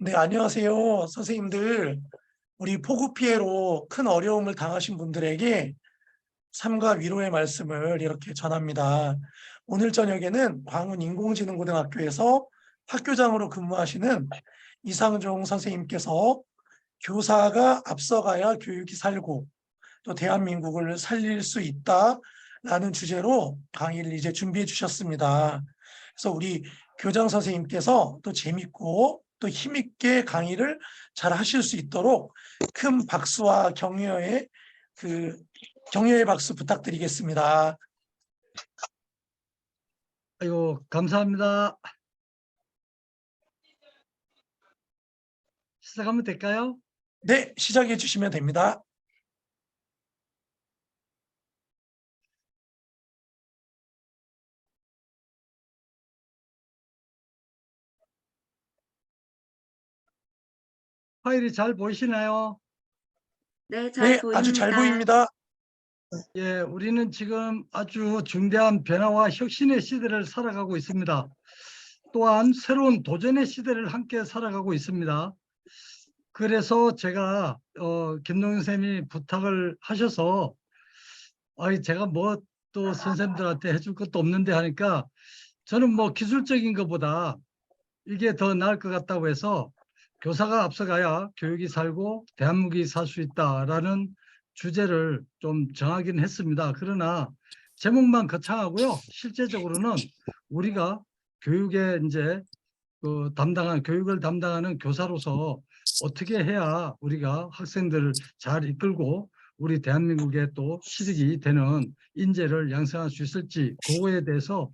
네, 안녕하세요. 선생님들, 우리 폭우 피해로 큰 어려움을 당하신 분들에게 삼가 위로의 말씀을 이렇게 전합니다. 오늘 저녁에는 광운 인공지능고등학교에서 학교장으로 근무하시는 이상종 선생님께서 교사가 앞서가야 교육이 살고 또 대한민국을 살릴 수 있다라는 주제로 강의를 이제 준비해 주셨습니다. 그래서 우리 교장 선생님께서 또 재밌고 또 힘있게 강의를 잘 하실 수 있도록 큰 박수와 격려의 박수 부탁드리겠습니다. 아이고, 감사합니다. 시작하면 될까요? 네, 시작해 주시면 됩니다. 파일이 잘 보이시나요? 네, 잘 네, 아주 잘 보입니다. 보입니다. 예, 우리는 지금 아주 중대한 변화와 혁신의 시대를 살아가고 있습니다. 또한 새로운 도전의 시대를 함께 살아가고 있습니다. 그래서 제가 김동현 선생님이 부탁을 하셔서 제가 뭐 또 선생님들한테 해줄 것도 없는데 하니까 저는 뭐 기술적인 것보다 이게 더 나을 것 같다고 해서 교사가 앞서가야 교육이 살고 대한민국이 살 수 있다라는 주제를 좀 정하긴 했습니다. 그러나 제목만 거창하고요. 실제적으로는 우리가 교육에 이제 교육을 담당하는 교사로서 어떻게 해야 우리가 학생들을 잘 이끌고 우리 대한민국에 또 실익이 되는 인재를 양성할 수 있을지 그거에 대해서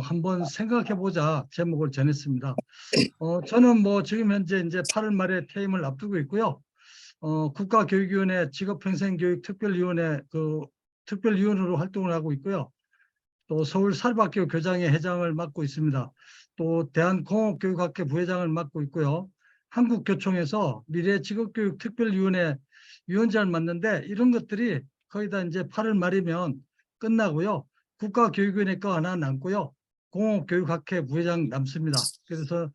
한번 생각해 보자 제목을 정했습니다. 저는 뭐 지금 현재 이제 8월 말에 퇴임을 앞두고 있고요. 국가교육위원회 직업평생교육특별위원회 특별위원으로 활동을 하고 있고요. 또 서울 사립학교 교장회 회장을 맡고 있습니다. 또 대한공업교육학회 부회장을 맡고 있고요. 한국교총에서 미래직업교육특별위원회 위원장을 맡는데 이런 것들이 거의 다 이제 8월 말이면 끝나고요. 국가교육위원회 거 하나 남고요. 공업교육학회 부회장 남습니다. 그래서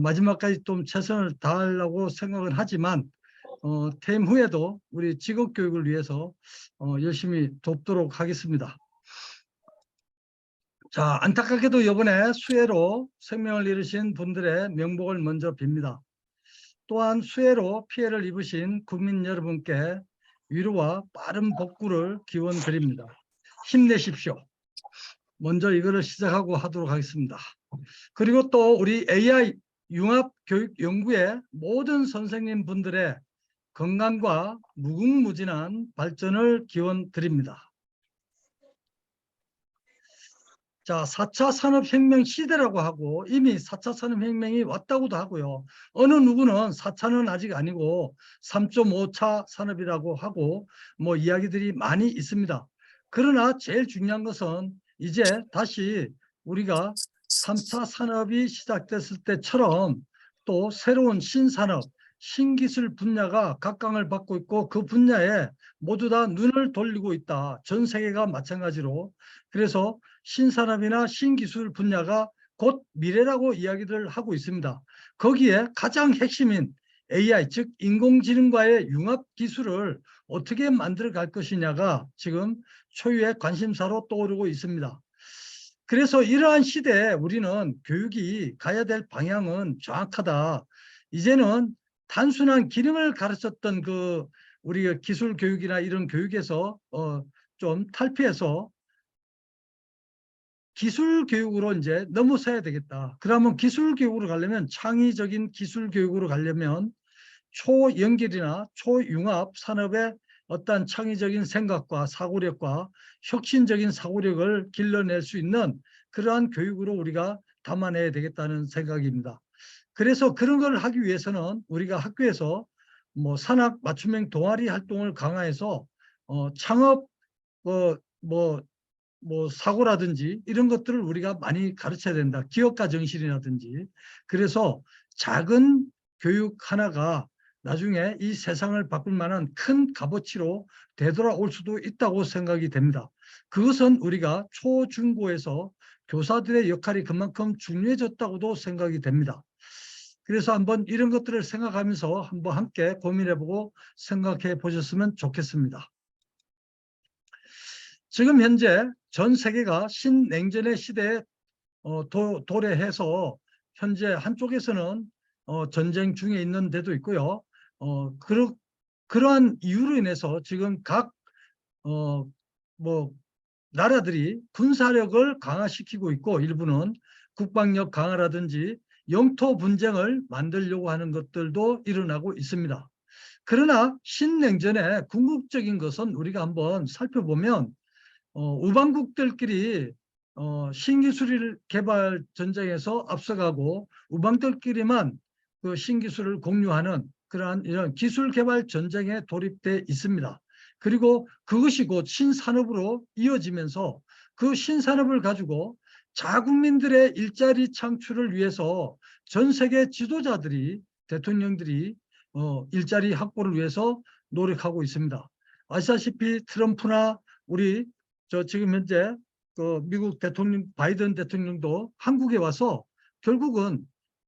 마지막까지 좀 최선을 다하려고 생각은 하지만 퇴임 후에도 우리 직업교육을 위해서 열심히 돕도록 하겠습니다. 자, 안타깝게도 이번에 수해로 생명을 잃으신 분들의 명복을 먼저 빕니다. 또한 수해로 피해를 입으신 국민 여러분께 위로와 빠른 복구를 기원드립니다. 힘내십시오. 먼저 이거를 시작하고 하도록 하겠습니다. 그리고 또 우리 AI 융합교육연구의 모든 선생님 분들의 건강과 무궁무진한 발전을 기원드립니다. 자, 4차 산업혁명 시대라고 하고 이미 4차 산업혁명이 왔다고도 하고요. 어느 누구는 4차는 아직 아니고 3.5차 산업이라고 하고 뭐 이야기들이 많이 있습니다. 그러나 제일 중요한 것은 이제 다시 우리가 3차 산업이 시작됐을 때처럼 또 새로운 신산업, 신기술 분야가 각광을 받고 있고 그 분야에 모두 다 눈을 돌리고 있다. 전 세계가 마찬가지로. 그래서 신산업이나 신기술 분야가 곧 미래라고 이야기를 하고 있습니다. 거기에 가장 핵심인 AI, 즉 인공지능과의 융합 기술을 어떻게 만들어 갈 것이냐가 지금 초유의 관심사로 떠오르고 있습니다. 그래서 이러한 시대에 우리는 교육이 가야 될 방향은 정확하다. 이제는 단순한 기능을 가르쳤던 우리 기술 교육이나 이런 교육에서 좀 탈피해서 기술 교육으로 이제 넘어서야 되겠다. 그러면 기술 교육으로 가려면 창의적인 기술 교육으로 가려면 초연결이나 초융합 산업의 어떤 창의적인 생각과 사고력과 혁신적인 사고력을 길러낼 수 있는 그러한 교육으로 우리가 담아내야 되겠다는 생각입니다. 그래서 그런 걸 하기 위해서는 우리가 학교에서 뭐 산학 맞춤형 동아리 활동을 강화해서 창업 사고라든지 이런 것들을 우리가 많이 가르쳐야 된다. 기업가 정신이라든지. 그래서 작은 교육 하나가 나중에 이 세상을 바꿀 만한 큰 값어치로 되돌아올 수도 있다고 생각이 됩니다. 그것은 우리가 초중고에서 교사들의 역할이 그만큼 중요해졌다고도 생각이 됩니다. 그래서 한번 이런 것들을 생각하면서 한번 함께 고민해보고 생각해 보셨으면 좋겠습니다. 지금 현재 전 세계가 신냉전의 시대에 도래해서 현재 한쪽에서는 전쟁 중에 있는 데도 있고요. 그러한 이유로 인해서 지금 각 나라들이 군사력을 강화시키고 있고, 일부는 국방력 강화라든지 영토 분쟁을 만들려고 하는 것들도 일어나고 있습니다. 그러나 신냉전의 궁극적인 것은 우리가 한번 살펴보면 우방국들끼리 신기술 개발 전쟁에서 앞서가고 우방들끼리만 그 신기술을 공유하는 그러한 이런 기술 개발 전쟁에 돌입돼 있습니다. 그리고 그것이 곧 신산업으로 이어지면서 그 신산업을 가지고 자국민들의 일자리 창출을 위해서 전 세계 지도자들이, 대통령들이 일자리 확보를 위해서 노력하고 있습니다. 아시다시피 트럼프나 우리 지금 현재 그 미국 대통령 바이든 대통령도 한국에 와서 결국은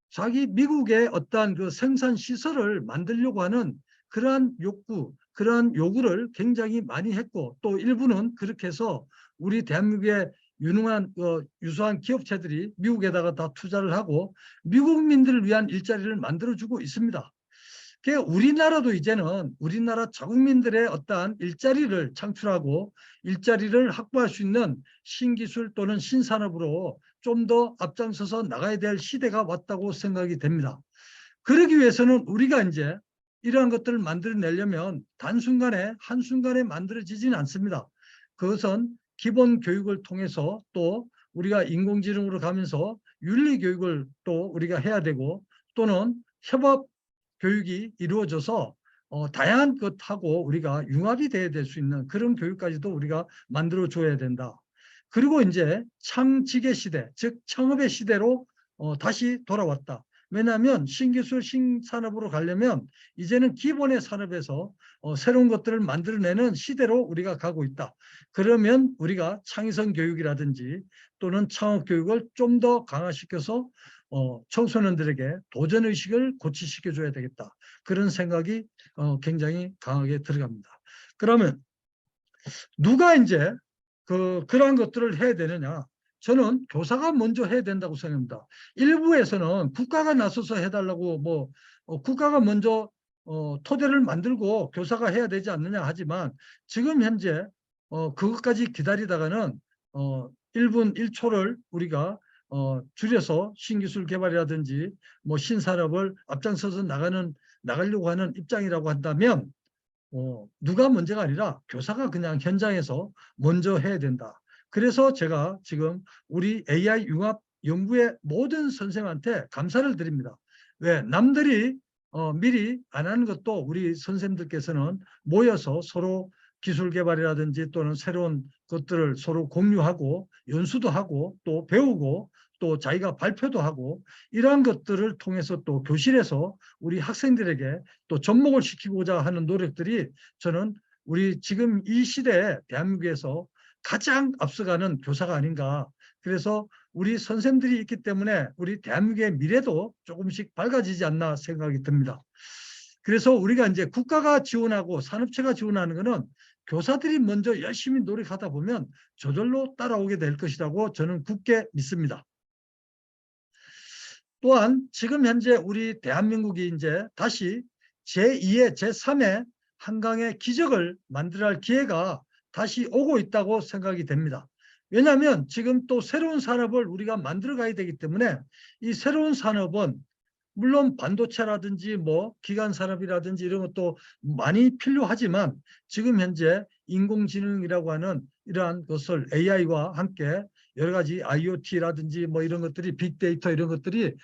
자기 미국의 어떠한 그 생산 시설을 만들려고 하는 그러한 욕구, 그러한 요구를 굉장히 많이 했고, 또 일부는 그렇게 해서 우리 대한민국의 유능한 유수한 기업체들이 미국에다가 다 투자를 하고 미국민들을 위한 일자리를 만들어주고 있습니다. 우리나라도 이제는 우리나라 자국민들의 어떠한 일자리를 창출하고 일자리를 확보할 수 있는 신기술 또는 신산업으로 좀 더 앞장서서 나가야 될 시대가 왔다고 생각이 됩니다. 그러기 위해서는 우리가 이제 이러한 것들을 만들어내려면 한순간에 만들어지지는 않습니다. 그것은 기본 교육을 통해서 또 우리가 인공지능으로 가면서 윤리 교육을 또 우리가 해야 되고, 또는 협업 교육이 이루어져서 다양한 것하고 우리가 융합이 돼야 될 수 있는 그런 교육까지도 우리가 만들어줘야 된다. 그리고 이제 창직의 시대, 즉 창업의 시대로 다시 돌아왔다. 왜냐하면 신기술 신산업으로 가려면 이제는 기본의 산업에서 새로운 것들을 만들어내는 시대로 우리가 가고 있다. 그러면 우리가 창의성 교육이라든지 또는 창업 교육을 좀 더 강화시켜서 청소년들에게 도전의식을 고취시켜줘야 되겠다. 그런 생각이 굉장히 강하게 들어갑니다. 그러면 누가 이제 그러한 것들을 해야 되느냐? 저는 교사가 먼저 해야 된다고 생각합니다. 일부에서는 국가가 나서서 해달라고 국가가 먼저 토대를 만들고 교사가 해야 되지 않느냐 하지만, 지금 현재 그것까지 기다리다가는 1분 1초를 우리가 줄여서 신기술 개발이라든지 신산업을 앞장서서 나가려고 하는 입장이라고 한다면 누가 문제가 아니라 교사가 그냥 현장에서 먼저 해야 된다. 그래서 제가 지금 우리 AI 융합 연구의 모든 선생님한테 감사를 드립니다. 왜? 남들이 미리 안 하는 것도 우리 선생님들께서는 모여서 서로 기술 개발이라든지 또는 새로운 것들을 서로 공유하고 연수도 하고 또 배우고 또 자기가 발표도 하고, 이러한 것들을 통해서 또 교실에서 우리 학생들에게 또 접목을 시키고자 하는 노력들이, 저는 우리 지금 이 시대에 대한민국에서 가장 앞서가는 교사가 아닌가. 그래서 우리 선생님들이 있기 때문에 우리 대한민국의 미래도 조금씩 밝아지지 않나 생각이 듭니다. 그래서 우리가 이제 국가가 지원하고 산업체가 지원하는 것은 교사들이 먼저 열심히 노력하다 보면 저절로 따라오게 될 것이라고 저는 굳게 믿습니다. 또한 지금 현재 우리 대한민국이 이제 다시 제2의 제3의 한강의 기적을 만들어야 할 기회가 다시 오고 있다고 생각이 됩니다. 왜냐하면 지금 또 새로운 산업을 우리가 만들어 가야 되기 때문에, 이 새로운 산업은 물론 반도체라든지 기간 산업이라든지 이런 것도 많이 필요하지만, 지금 현재 인공지능이라고 하는 이러한 것을 AI와 함께 여러 가지 IoT라든지 이런 것들이 빅데이터 이런 것들이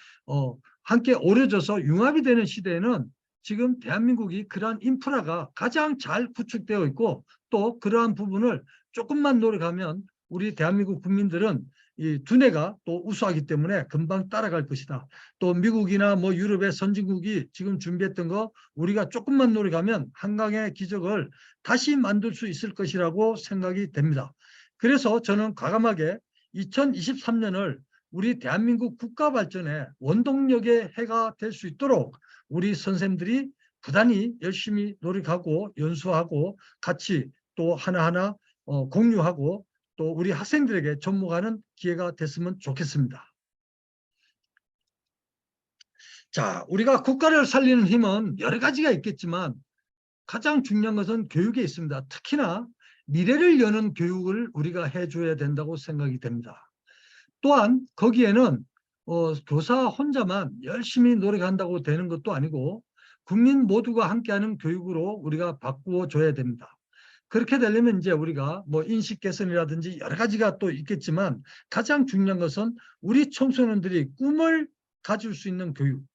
함께 어우러져서 융합이 되는 시대에는 지금 대한민국이 그러한 인프라가 가장 잘 구축되어 있고, 또 그러한 부분을 조금만 노력하면 우리 대한민국 국민들은 이 두뇌가 또 우수하기 때문에 금방 따라갈 것이다. 또 미국이나 유럽의 선진국이 지금 준비했던 거 우리가 조금만 노력하면 한강의 기적을 다시 만들 수 있을 것이라고 생각이 됩니다. 그래서 저는 과감하게 2023년을 우리 대한민국 국가 발전에 원동력의 해가 될 수 있도록 우리 선생님들이 부단히 열심히 노력하고 연수하고 같이 또 하나하나 공유하고 또 우리 학생들에게 접목하는 기회가 됐으면 좋겠습니다. 자, 우리가 국가를 살리는 힘은 여러 가지가 있겠지만 가장 중요한 것은 교육에 있습니다. 특히나 미래를 여는 교육을 우리가 해줘야 된다고 생각이 됩니다. 또한 거기에는 교사 혼자만 열심히 노력한다고 되는 것도 아니고 국민 모두가 함께하는 교육으로 우리가 바꾸어 줘야 됩니다. 그렇게 되려면 이제 우리가 뭐 인식 개선이라든지 여러 가지가 또 있겠지만 가장 중요한 것은 우리 청소년들이 꿈을 가질 수 있는 교육,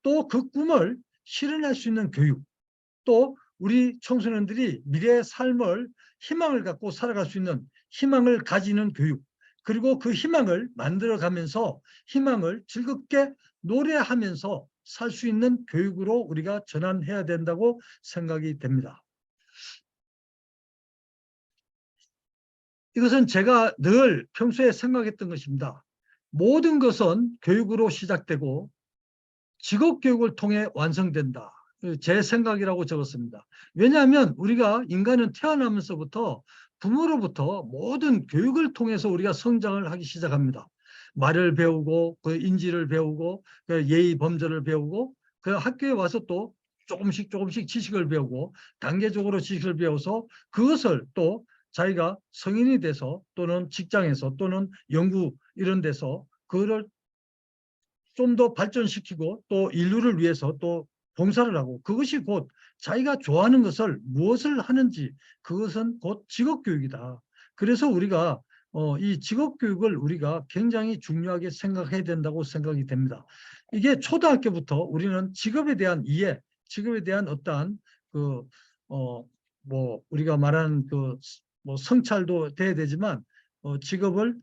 또 그 꿈을 실현할 수 있는 교육, 또 우리 청소년들이 미래의 삶을 희망을 갖고 살아갈 수 있는 희망을 가지는 교육, 그리고 그 희망을 만들어가면서 희망을 즐겁게 노래하면서 살 수 있는 교육으로 우리가 전환해야 된다고 생각이 됩니다. 이것은 제가 늘 평소에 생각했던 것입니다. 모든 것은 교육으로 시작되고 직업교육을 통해 완성된다. 제 생각이라고 적었습니다. 왜냐하면 우리가 인간은 태어나면서부터 부모로부터 모든 교육을 통해서 우리가 성장을 하기 시작합니다. 말을 배우고 그 인지를 배우고 그 예의 범절을 배우고 그 학교에 와서 또 조금씩 지식을 배우고 단계적으로 지식을 배워서 그것을 또 자기가 성인이 돼서 또는 직장에서 또는 연구 이런 데서 그거를 좀 더 발전시키고 또 인류를 위해서 또 봉사를 하고 그것이 곧 자기가 좋아하는 것을 무엇을 하는지 그것은 곧 직업교육이다. 그래서 우리가 이 직업교육을 우리가 굉장히 중요하게 생각해야 된다고 생각이 됩니다. 이게 초등학교부터 우리는 직업에 대한 이해, 직업에 대한 어떠한 뭐 우리가 말하는 뭐 성찰도 돼야 되지만 직업을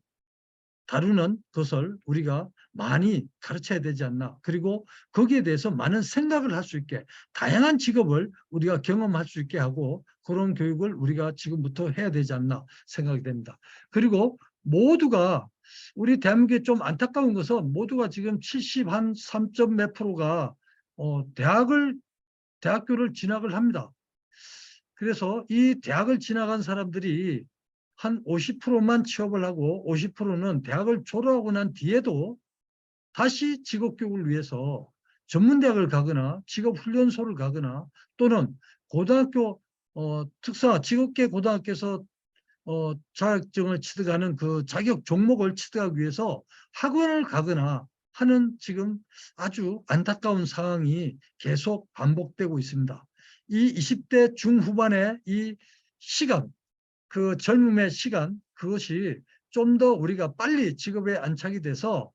다루는 것을 우리가 많이 가르쳐야 되지 않나. 그리고 거기에 대해서 많은 생각을 할 수 있게 다양한 직업을 우리가 경험할 수 있게 하고 그런 교육을 우리가 지금부터 해야 되지 않나 생각이 됩니다. 그리고 모두가 우리 대한민국에 좀 안타까운 것은 모두가 지금 73점 몇 프로가 대학교를 진학을 합니다. 그래서 이 대학을 진학한 사람들이 한 50%만 취업을 하고 50%는 대학을 졸업하고 난 뒤에도 다시 직업교육을 위해서 전문대학을 가거나 직업훈련소를 가거나 또는 고등학교 특사 직업계 고등학교에서 자격증을 취득하는 그 자격 종목을 취득하기 위해서 학원을 가거나 하는 지금 아주 안타까운 상황이 계속 반복되고 있습니다. 이 20대 중후반의 이 시간, 그 젊음의 시간, 그것이 좀 더 우리가 빨리 직업에 안착이 돼서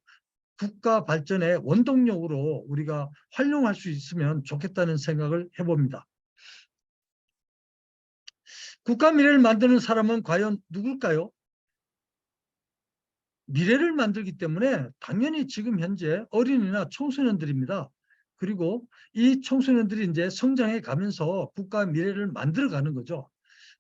국가 발전의 원동력으로 우리가 활용할 수 있으면 좋겠다는 생각을 해봅니다. 국가 미래를 만드는 사람은 과연 누굴까요? 미래를 만들기 때문에 당연히 지금 현재 어린이나 청소년들입니다. 그리고 이 청소년들이 이제 성장해 가면서 국가 미래를 만들어가는 거죠.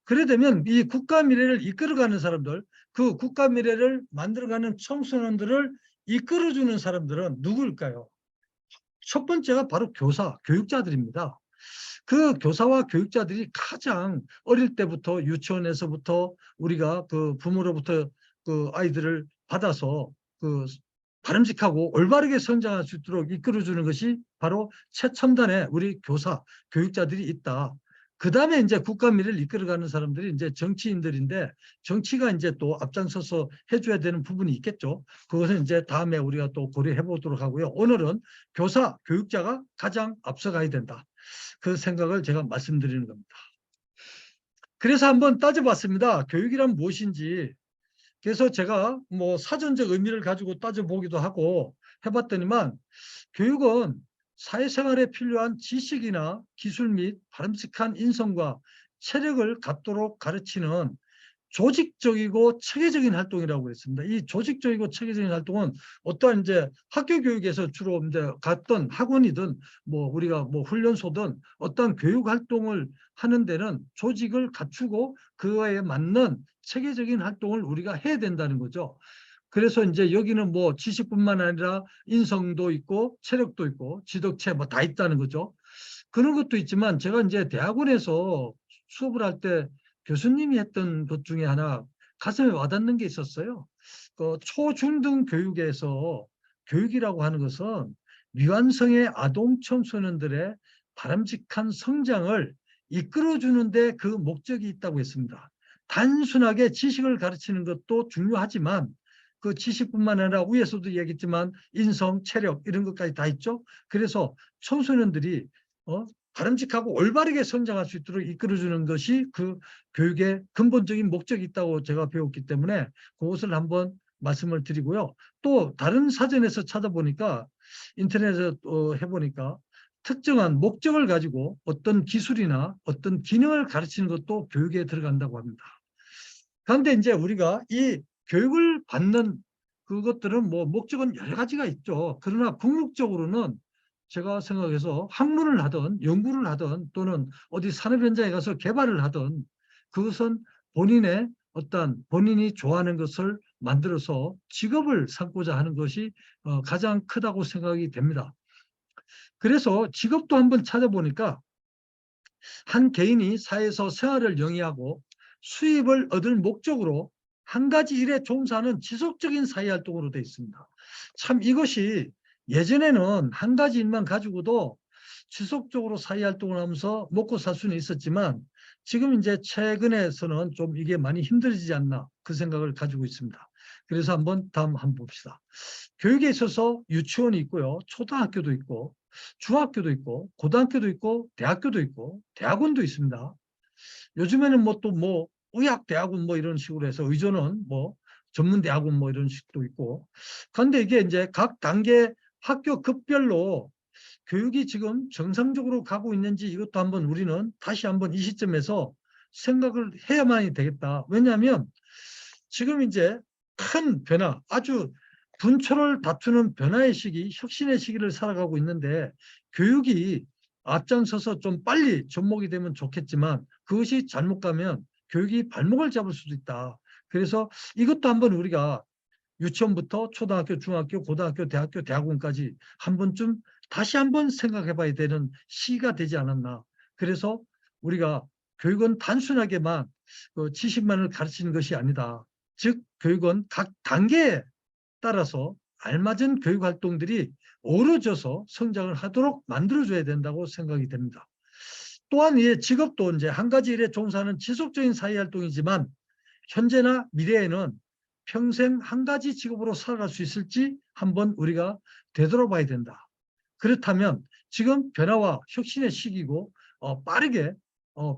그래 되면 이 국가 미래를 이끌어가는 사람들, 그 국가 미래를 만들어가는 청소년들을 이끌어주는 사람들은 누구일까요? 첫 번째가 바로 교사, 교육자들입니다. 그 교사와 교육자들이 가장 어릴 때부터 유치원에서부터 우리가 그 부모로부터 그 아이들을 받아서 그 바람직하고 올바르게 성장할 수 있도록 이끌어주는 것이 바로 최첨단의 우리 교사, 교육자들이 있다. 그 다음에 이제 국가 미래를 이끌어가는 사람들이 이제 정치인들인데 정치가 이제 또 앞장서서 해줘야 되는 부분이 있겠죠. 그것은 이제 다음에 우리가 또 고려해 보도록 하고요. 오늘은 교사, 교육자가 가장 앞서가야 된다. 그 생각을 제가 말씀드리는 겁니다. 그래서 한번 따져봤습니다. 교육이란 무엇인지. 그래서 제가 뭐 사전적 의미를 가지고 따져보기도 하고 해봤더니만 교육은 사회생활에 필요한 지식이나 기술 및 바람직한 인성과 체력을 갖도록 가르치는 조직적이고 체계적인 활동이라고 했습니다. 이 조직적이고 체계적인 활동은 어떠한 이제 학교 교육에서 주로 이제 갔던 학원이든 뭐 우리가 뭐 훈련소든 어떤 교육 활동을 하는 데는 조직을 갖추고 그거에 맞는 체계적인 활동을 우리가 해야 된다는 거죠. 그래서 이제 여기는 뭐 지식뿐만 아니라 인성도 있고 체력도 있고 지덕체 뭐 다 있다는 거죠. 그런 것도 있지만 제가 이제 대학원에서 수업을 할 때 교수님이 했던 것 중에 하나 가슴에 와닿는 게 있었어요. 그 초중등 교육에서 교육이라고 하는 것은 미완성의 아동 청소년들의 바람직한 성장을 이끌어주는데 그 목적이 있다고 했습니다. 단순하게 지식을 가르치는 것도 중요하지만 그 지식뿐만 아니라 위에서도 얘기했지만 인성, 체력 이런 것까지 다 있죠. 그래서 청소년들이 바람직하고 올바르게 성장할 수 있도록 이끌어주는 것이 그 교육의 근본적인 목적이 있다고 제가 배웠기 때문에 그것을 한번 말씀을 드리고요. 또 다른 사전에서 찾아보니까 인터넷에 해보니까 특정한 목적을 가지고 어떤 기술이나 어떤 기능을 가르치는 것도 교육에 들어간다고 합니다. 그런데 이제 우리가 이 교육을 받는 그것들은 뭐 목적은 여러 가지가 있죠. 그러나 궁극적으로는 제가 생각해서 학문을 하든 연구를 하든 또는 어디 산업 현장에 가서 개발을 하든 그것은 본인의 어떤 본인이 좋아하는 것을 만들어서 직업을 삼고자 하는 것이 가장 크다고 생각이 됩니다. 그래서 직업도 한번 찾아보니까 한 개인이 사회에서 생활을 영위하고 수입을 얻을 목적으로 한 가지 일에 종사하는 지속적인 사회활동으로 되어 있습니다. 참 이것이 예전에는 한 가지 일만 가지고도 지속적으로 사회활동을 하면서 먹고 살 수는 있었지만 지금 이제 최근에서는 좀 이게 많이 힘들어지지 않나 그 생각을 가지고 있습니다. 그래서 다음 한번 봅시다. 교육에 있어서 유치원이 있고요. 초등학교도 있고 중학교도 있고 고등학교도 있고 대학교도 있고 대학원도 있습니다. 요즘에는 뭐 의학대학원 뭐 이런 식으로 해서 의존은 뭐 전문대학원 뭐 이런 식도 있고. 그런데 이게 이제 각 단계 학교 급별로 교육이 지금 정상적으로 가고 있는지 이것도 한번 우리는 다시 한번 이 시점에서 생각을 해야만이 되겠다. 왜냐하면 지금 이제 큰 변화, 아주 분초를 다투는 변화의 시기, 혁신의 시기를 살아가고 있는데 교육이 앞장서서 좀 빨리 접목이 되면 좋겠지만 그것이 잘못 가면 교육이 발목을 잡을 수도 있다. 그래서 이것도 한번 우리가 유치원부터 초등학교, 중학교, 고등학교, 대학교, 대학원까지 한 번쯤 다시 한번 생각해 봐야 되는 시기가 되지 않았나. 그래서 우리가 교육은 단순하게만 지식만을 가르치는 것이 아니다. 즉 교육은 각 단계에 따라서 알맞은 교육 활동들이 어우러져서 성장을 하도록 만들어줘야 된다고 생각이 됩니다. 또한 이 직업도 이제 한 가지 일에 종사하는 지속적인 사회활동이지만 현재나 미래에는 평생 한 가지 직업으로 살아갈 수 있을지 한번 우리가 되돌아봐야 된다. 그렇다면 지금 변화와 혁신의 시기고 빠르게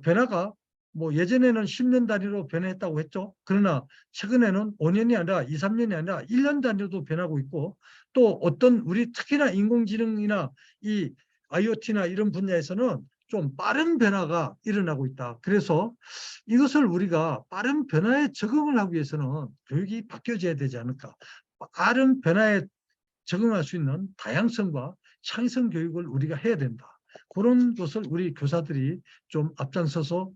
변화가 뭐 예전에는 10년 단위로 변화했다고 했죠. 그러나 최근에는 5년이 아니라 2, 3년이 아니라 1년 단위로도 변하고 있고 또 어떤 우리 특히나 인공지능이나 이 IoT나 이런 분야에서는 좀 빠른 변화가 일어나고 있다. 그래서 이것을 우리가 빠른 변화에 적응을 하기 위해서는 교육이 바뀌어져야 되지 않을까. 빠른 변화에 적응할 수 있는 다양성과 창의성 교육을 우리가 해야 된다. 그런 것을 우리 교사들이 좀 앞장서서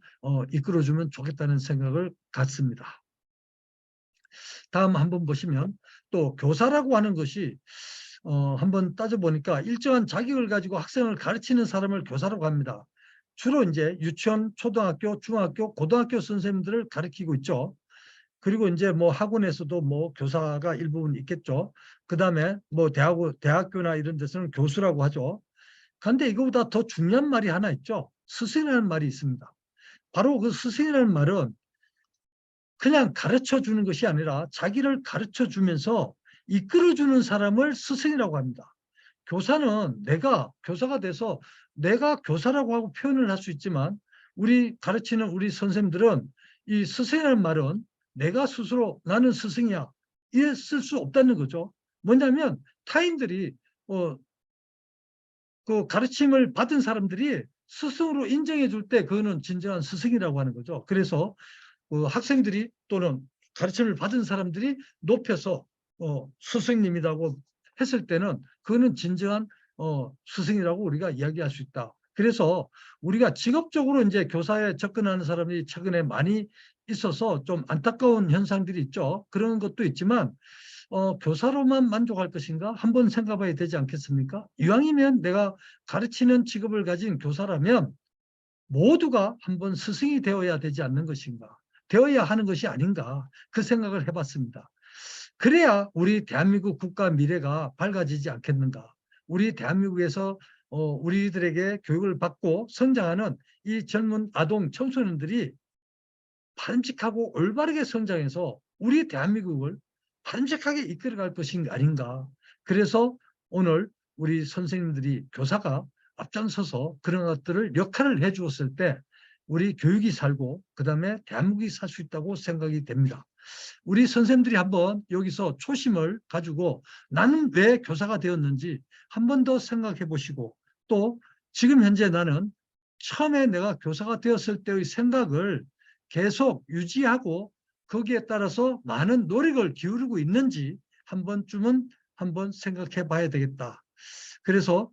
이끌어주면 좋겠다는 생각을 갖습니다. 다음 한번 보시면 또 교사라고 하는 것이 한번 따져보니까 일정한 자격을 가지고 학생을 가르치는 사람을 교사라고 합니다. 주로 이제 유치원, 초등학교, 중학교, 고등학교 선생님들을 가르치고 있죠. 그리고 이제 뭐 학원에서도 뭐 교사가 일부분 있겠죠. 그 다음에 뭐 대학교나 이런 데서는 교수라고 하죠. 그런데 이거보다 더 중요한 말이 하나 있죠. 스승이라는 말이 있습니다. 바로 그 스승이라는 말은 그냥 가르쳐 주는 것이 아니라 자기를 가르쳐 주면서 이끌어주는 사람을 스승이라고 합니다. 교사는 내가 교사가 돼서 내가 교사라고 하고 표현을 할 수 있지만 우리 가르치는 우리 선생님들은 이 스승이라는 말은 내가 스스로 나는 스승이야 이래 쓸 수 없다는 거죠. 뭐냐면 타인들이 그 가르침을 받은 사람들이 스승으로 인정해 줄 때 그거는 진정한 스승이라고 하는 거죠. 그래서 학생들이 또는 가르침을 받은 사람들이 높여서 스승님이라고 했을 때는 그거는 진정한 스승이라고 우리가 이야기할 수 있다. 그래서 우리가 직업적으로 이제 교사에 접근하는 사람이 최근에 많이 있어서 좀 안타까운 현상들이 있죠. 그런 것도 있지만 교사로만 만족할 것인가? 한번 생각해봐야 되지 않겠습니까? 이왕이면 내가 가르치는 직업을 가진 교사라면 모두가 한번 스승이 되어야 되지 않는 것인가? 되어야 하는 것이 아닌가? 그 생각을 해봤습니다. 그래야 우리 대한민국 국가 미래가 밝아지지 않겠는가? 우리 대한민국에서 우리들에게 교육을 받고 성장하는 이 젊은 아동 청소년들이 바람직하고 올바르게 성장해서 우리 대한민국을 바람직하게 이끌어갈 것이 아닌가. 그래서 오늘 우리 선생님들이 교사가 앞장서서 그런 것들을 역할을 해주었을 때 우리 교육이 살고 그다음에 대한민국이 살 수 있다고 생각이 됩니다. 우리 선생님들이 한번 여기서 초심을 가지고 나는 왜 교사가 되었는지 한 번 더 생각해 보시고 또 지금 현재 나는 처음에 내가 교사가 되었을 때의 생각을 계속 유지하고 거기에 따라서 많은 노력을 기울이고 있는지 한 번쯤은 한번 생각해 봐야 되겠다. 그래서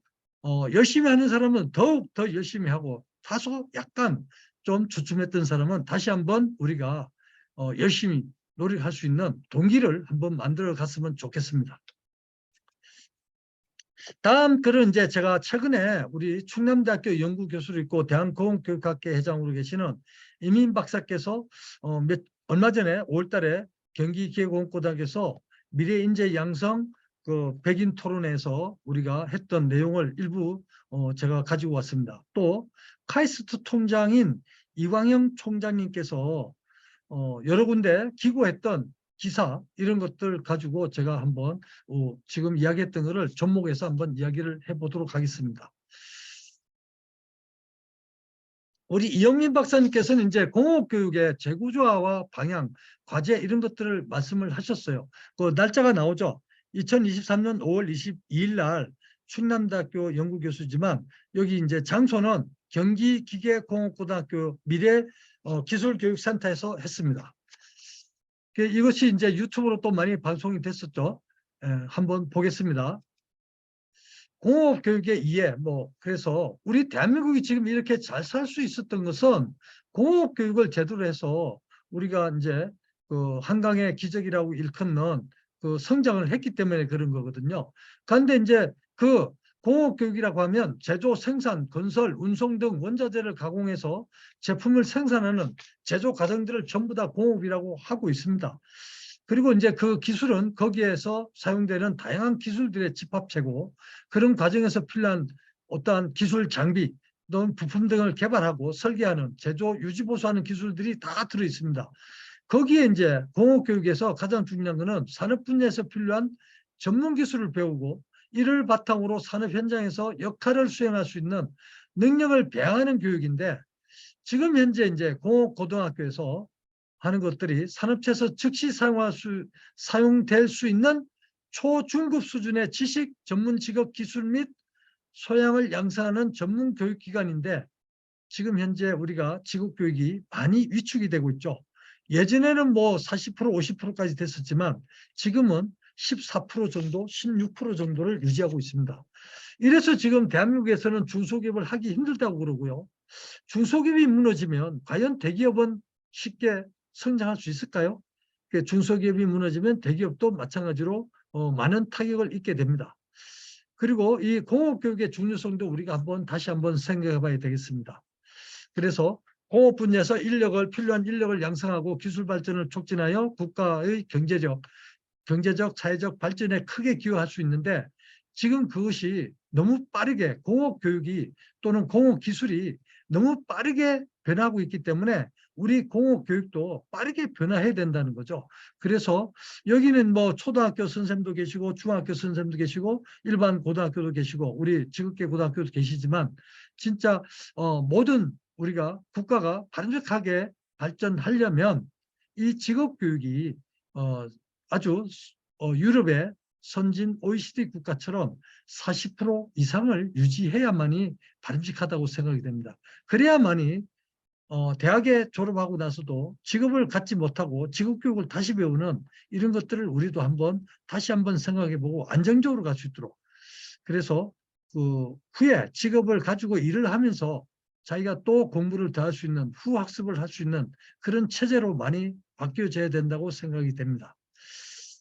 열심히 하는 사람은 더욱 더 열심히 하고 다소 약간 좀 주춤했던 사람은 다시 한번 우리가 열심히 노력할 수 있는 동기를 한번 만들어 갔으면 좋겠습니다. 다음 글은 이제 제가 최근에 우리 충남대학교 연구교수로 있고 대한공업교육학회 회장으로 계시는 이민 박사께서 얼마 전에 5월달에 경기기계공업고등학교에서 미래인재 양성 그 백인 토론회에서 우리가 했던 내용을 일부 제가 가지고 왔습니다. 또 카이스트 총장인 이광영 총장님께서 여러 군데 기고했던 기사 이런 것들 가지고 제가 한번 지금 이야기했던 것을 접목해서 한번 이야기를 해보도록 하겠습니다. 우리 이영민 박사님께서는 이제 공업교육의 재구조화와 방향, 과제 이런 것들을 말씀을 하셨어요. 그 날짜가 나오죠. 2023년 5월 22일 날 충남대학교 연구교수지만 여기 이제 장소는 경기기계공업고등학교 미래기술교육센터에서 했습니다. 이것이 이제 유튜브로 또 많이 방송이 됐었죠. 한번 보겠습니다. 공업교육의 이해, 그래서 우리 대한민국이 지금 이렇게 잘 살 수 있었던 것은 공업교육을 제대로 해서 우리가 이제 그 한강의 기적이라고 일컫는 그 성장을 했기 때문에 그런 거거든요. 그런데 이제 그 공업교육이라고 하면 제조, 생산, 건설, 운송 등 원자재를 가공해서 제품을 생산하는 제조 과정들을 전부 다 공업이라고 하고 있습니다. 그리고 이제 그 기술은 거기에서 사용되는 다양한 기술들의 집합체고 그런 과정에서 필요한 어떠한 기술 장비 또는 부품 등을 개발하고 설계하는 제조, 유지, 보수하는 기술들이 다 들어 있습니다. 거기에 이제 공업교육에서 가장 중요한 것은 산업 분야에서 필요한 전문 기술을 배우고 이를 바탕으로 산업 현장에서 역할을 수행할 수 있는 능력을 배양하는 교육인데 지금 현재 이제 공업고등학교에서 하는 것들이 산업체에서 즉시 사용될 수 있는 초중급 수준의 지식, 전문 직업 기술 및 소양을 양성하는 전문 교육기관인데 지금 현재 우리가 직업교육이 많이 위축이 되고 있죠. 예전에는 40%, 50%까지 됐었지만 지금은 14% 정도, 16% 정도를 유지하고 있습니다. 이래서 지금 대한민국에서는 중소기업을 하기 힘들다고 그러고요. 중소기업이 무너지면 과연 대기업은 쉽게 성장할 수 있을까요? 중소기업이 무너지면 대기업도 마찬가지로 많은 타격을 입게 됩니다. 그리고 이 공업교육의 중요성도 우리가 다시 한번 생각해 봐야 되겠습니다. 그래서 공업 분야에서 필요한 인력을 양성하고 기술 발전을 촉진하여 국가의 경제적, 사회적 발전에 크게 기여할 수 있는데 지금 그것이 너무 빠르게 공업교육이 또는 공업기술이 너무 빠르게 변하고 있기 때문에 우리 공업교육도 빠르게 변화해야 된다는 거죠. 그래서 여기는 초등학교 선생님도 계시고 중학교 선생님도 계시고 일반 고등학교도 계시고 우리 지급계 고등학교도 계시지만 진짜 모든 우리가 국가가 바람직하게 발전하려면 이 직업교육이 아주 유럽의 선진 OECD 국가처럼 40% 이상을 유지해야만이 바람직하다고 생각이 됩니다. 그래야만이 대학에 졸업하고 나서도 직업을 갖지 못하고 직업교육을 다시 배우는 이런 것들을 우리도 다시 한번 생각해보고 안정적으로 갈 수 있도록 그래서 그 후에 직업을 가지고 일을 하면서 자기가 또 공부를 더 할 수 있는 후학습을 할 수 있는 그런 체제로 많이 바뀌어져야 된다고 생각이 됩니다.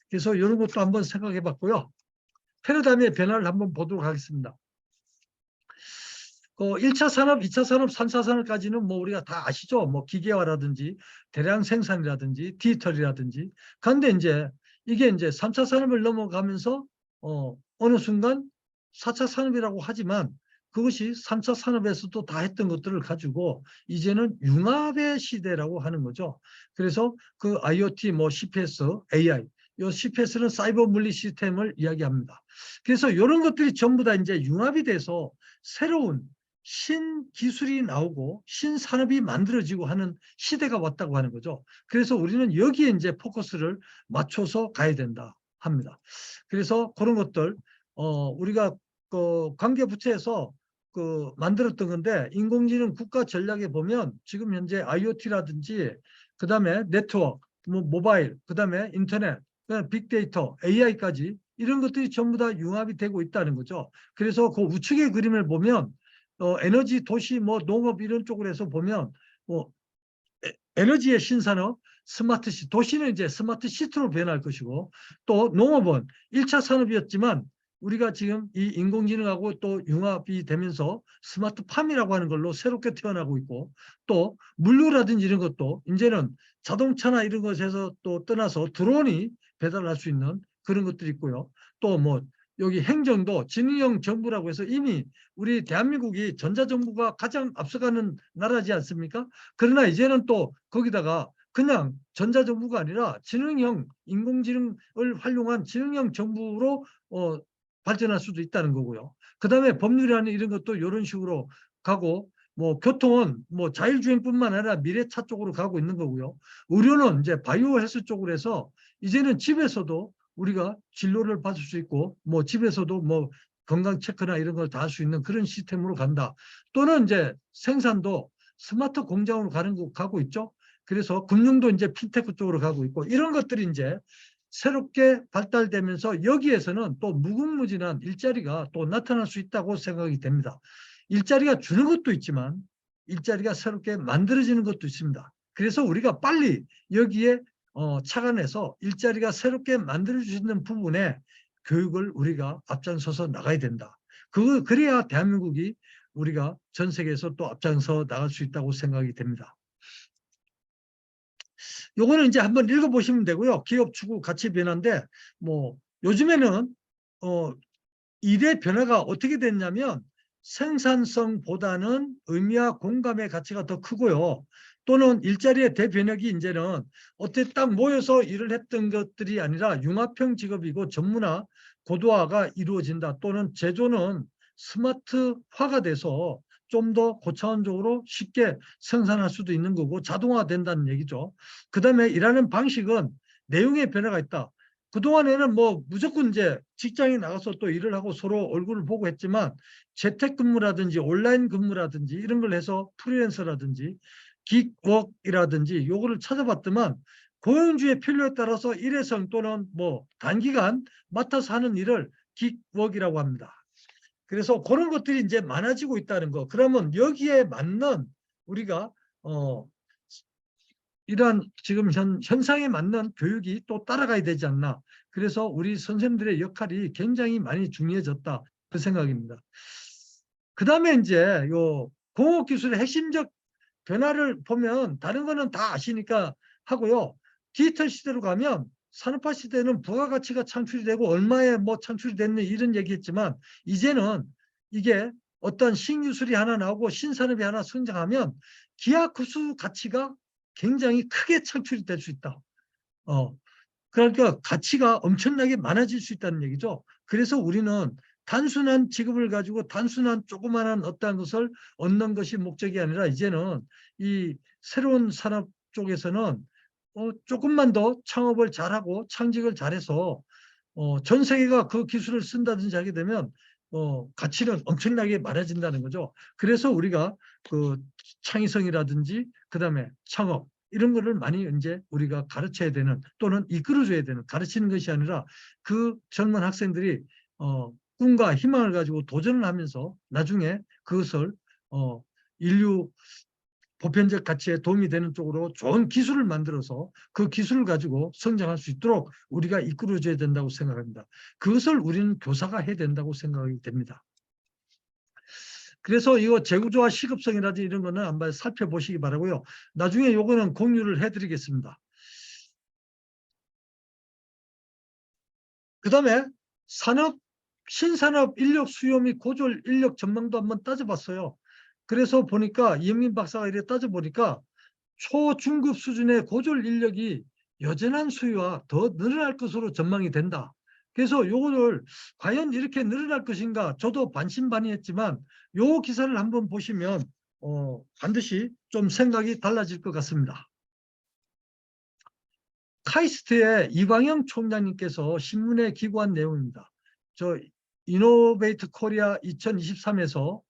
그래서 이런 것도 한번 생각해 봤고요. 패러다임의 변화를 한번 보도록 하겠습니다. 1차 산업, 2차 산업, 3차 산업까지는 뭐 우리가 다 아시죠? 뭐 기계화라든지 대량 생산이라든지 디지털이라든지. 그런데 이제 이게 이제 3차 산업을 넘어가면서 어느 순간 4차 산업이라고 하지만 그것이 3차 산업에서도 다 했던 것들을 가지고 이제는 융합의 시대라고 하는 거죠. 그래서 그 IoT, 뭐 CPS, AI, 이 CPS는 사이버 물리 시스템을 이야기합니다. 그래서 이런 것들이 전부 다 이제 융합이 돼서 새로운 신기술이 나오고 신산업이 만들어지고 하는 시대가 왔다고 하는 거죠. 그래서 우리는 여기에 이제 포커스를 맞춰서 가야 된다 합니다. 그래서 그런 것들 우리가 그 관계부처에서 그 만들었던 건데, 인공지능 국가 전략에 보면 지금 현재 IoT라든지 그다음에 네트워크, 뭐 모바일, 그다음에 인터넷, 그다음에 빅데이터, AI까지 이런 것들이 전부 다 융합이 되고 있다는 거죠. 그래서 그 우측의 그림을 보면 에너지, 도시, 뭐 농업 이런 쪽으로 해서 보면 뭐 에너지의 신산업, 스마트시, 도시는 이제 스마트 시티로 변할 것이고, 또 농업은 1차 산업이었지만 우리가 지금 이 인공지능하고 또 융합이 되면서 스마트팜이라고 하는 걸로 새롭게 태어나고 있고, 또 물류라든지 이런 것도 이제는 자동차나 이런 것에서 또 떠나서 드론이 배달할 수 있는 그런 것들이 있고요. 또 뭐 여기 행정도 지능형 정부라고 해서 이미 우리 대한민국이 전자정부가 가장 앞서가는 나라지 않습니까? 그러나 이제는 또 거기다가 그냥 전자정부가 아니라 지능형 인공지능을 활용한 지능형 정부로 발전할 수도 있다는 거고요. 그다음에 법률이라는 이런 것도 이런 식으로 가고, 뭐 교통은 뭐 자율주행뿐만 아니라 미래차 쪽으로 가고 있는 거고요. 의료는 이제 바이오 헬스 쪽으로 해서 이제는 집에서도 우리가 진료를 받을 수 있고, 뭐 집에서도 뭐 건강 체크나 이런 걸 다 할 수 있는 그런 시스템으로 간다. 또는 이제 생산도 스마트 공장으로 가고 있죠. 그래서 금융도 이제 핀테크 쪽으로 가고 있고, 이런 것들이 이제 새롭게 발달되면서 여기에서는 또 무궁무진한 일자리가 또 나타날 수 있다고 생각이 됩니다. 일자리가 주는 것도 있지만 일자리가 새롭게 만들어지는 것도 있습니다. 그래서 우리가 빨리 여기에 착안해서 일자리가 새롭게 만들어질 수 있는 부분에 교육을 우리가 앞장서서 나가야 된다. 그래야 대한민국이 우리가 전 세계에서 또 앞장서 나갈 수 있다고 생각이 됩니다. 요거는 이제 한번 읽어보시면 되고요. 기업 추구 가치 변화인데, 뭐 요즘에는 일의 변화가 어떻게 됐냐면 생산성보다는 의미와 공감의 가치가 더 크고요. 또는 일자리의 대변혁이 이제는 어떻게 딱 모여서 일을 했던 것들이 아니라 융합형 직업이고 전문화, 고도화가 이루어진다. 또는 제조는 스마트화가 돼서 좀 더 고차원적으로 쉽게 생산할 수도 있는 거고 자동화된다는 얘기죠. 그다음에 일하는 방식은 내용의 변화가 있다. 그동안에는 뭐 무조건 이제 직장에 나가서 또 일을 하고 서로 얼굴을 보고 했지만 재택근무라든지 온라인 근무라든지 이런 걸 해서 프리랜서라든지 긱워크이라든지 요거를 찾아봤더만 고용주의 필요에 따라서 일회성 또는 뭐 단기간 맡아서 하는 일을 긱워크이라고 합니다. 그래서 그런 것들이 이제 많아지고 있다는 거. 그러면 여기에 맞는 우리가 이러한 지금 현상에 맞는 교육이 또 따라가야 되지 않나. 그래서 우리 선생님들의 역할이 굉장히 많이 중요해졌다. 그 생각입니다. 그 다음에 이제 요 공업기술의 핵심적 변화를 보면 다른 거는 다 아시니까 하고요. 디지털 시대로 가면 산업화 시대는 부가가치가 창출이 되고 얼마에 뭐 창출이 됐는 이런 얘기했지만 이제는 이게 어떤 신기술이 하나 나오고 신산업이 하나 성장하면 기하급수 가치가 굉장히 크게 창출이 될 수 있다. 그러니까 가치가 엄청나게 많아질 수 있다는 얘기죠. 그래서 우리는 단순한 직업을 가지고 단순한 조그마한 어떠한 것을 얻는 것이 목적이 아니라 이제는 이 새로운 산업 쪽에서는 조금만 더 창업을 잘하고 창직을 잘해서 전 세계가 그 기술을 쓴다든지 하게 되면 가치는 엄청나게 많아진다는 거죠. 그래서 우리가 그 창의성이라든지 그다음에 창업 이런 거를 많이 이제 우리가 가르쳐야 되는 또는 이끌어줘야 되는, 가르치는 것이 아니라 그 젊은 학생들이 꿈과 희망을 가지고 도전을 하면서 나중에 그것을 인류 보편적 가치에 도움이 되는 쪽으로 좋은 기술을 만들어서 그 기술을 가지고 성장할 수 있도록 우리가 이끌어줘야 된다고 생각합니다. 그것을 우리는 교사가 해야 된다고 생각이 됩니다. 그래서 이거 재구조화 시급성이라든지 이런 거는 한번 살펴보시기 바라고요. 나중에 요거는 공유를 해드리겠습니다. 그 다음에 신산업 인력 수요 및 고졸 인력 전망도 한번 따져봤어요. 그래서 보니까 이영민 박사가 이렇게 따져보니까 초, 중급 수준의 고졸 인력이 여전한 수요와 더 늘어날 것으로 전망이 된다. 그래서 요거를 과연 이렇게 늘어날 것인가 저도 반신반의했지만 요 기사를 한번 보시면 반드시 좀 생각이 달라질 것 같습니다. 카이스트의 이광영 총장님께서 신문에 기고한 내용입니다. 저 이노베이트 코리아 2023에서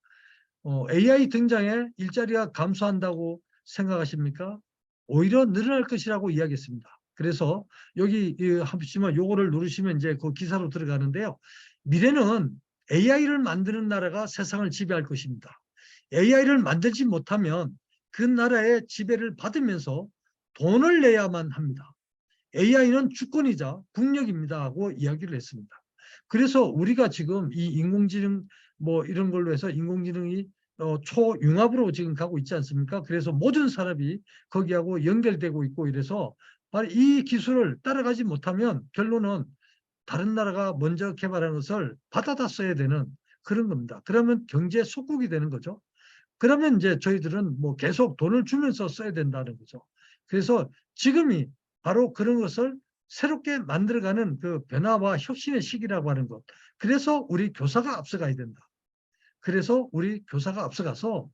AI 등장에 일자리가 감소한다고 생각하십니까? 오히려 늘어날 것이라고 이야기했습니다. 그래서 여기 하시면 요거를 누르시면 이제 그 기사로 들어가는데요. 미래는 AI를 만드는 나라가 세상을 지배할 것입니다. AI를 만들지 못하면 그 나라의 지배를 받으면서 돈을 내야만 합니다. AI는 주권이자 국력입니다 하고 이야기를 했습니다. 그래서 우리가 지금 이 인공지능 뭐 이런 걸로 해서 인공지능이 초융합으로 지금 가고 있지 않습니까? 그래서 모든 사람이 거기하고 연결되고 있고 이래서 바로 이 기술을 따라가지 못하면 결론은 다른 나라가 먼저 개발한 것을 받아다 써야 되는 그런 겁니다. 그러면 경제 속국이 되는 거죠. 그러면 이제 저희들은 뭐 계속 돈을 주면서 써야 된다는 거죠. 그래서 지금이 바로 그런 것을 새롭게 만들어가는 그 변화와 혁신의 시기라고 하는 것. 그래서 우리 교사가 앞서가야 된다. 그래서 우리 교사가 앞서가서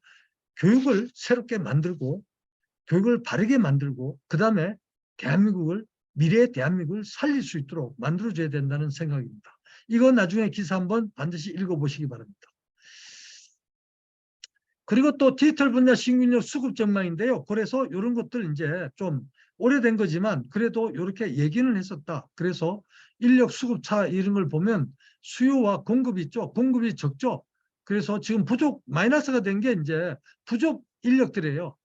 교육을 새롭게 만들고 교육을 바르게 만들고 그다음에 미래의 대한민국을 살릴 수 있도록 만들어줘야 된다는 생각입니다. 이거 나중에 기사 한번 반드시 읽어보시기 바랍니다. 그리고 또 디지털 분야 신규인력 수급 전망인데요. 그래서 이런 것들 이제 좀 오래된 거지만 그래도 이렇게 얘기는 했었다. 그래서 인력 수급차 이런 걸 보면 수요와 공급이 있죠. 공급이 적죠. 그래서 지금 마이너스가 된 게 이제 부족 인력들이에요.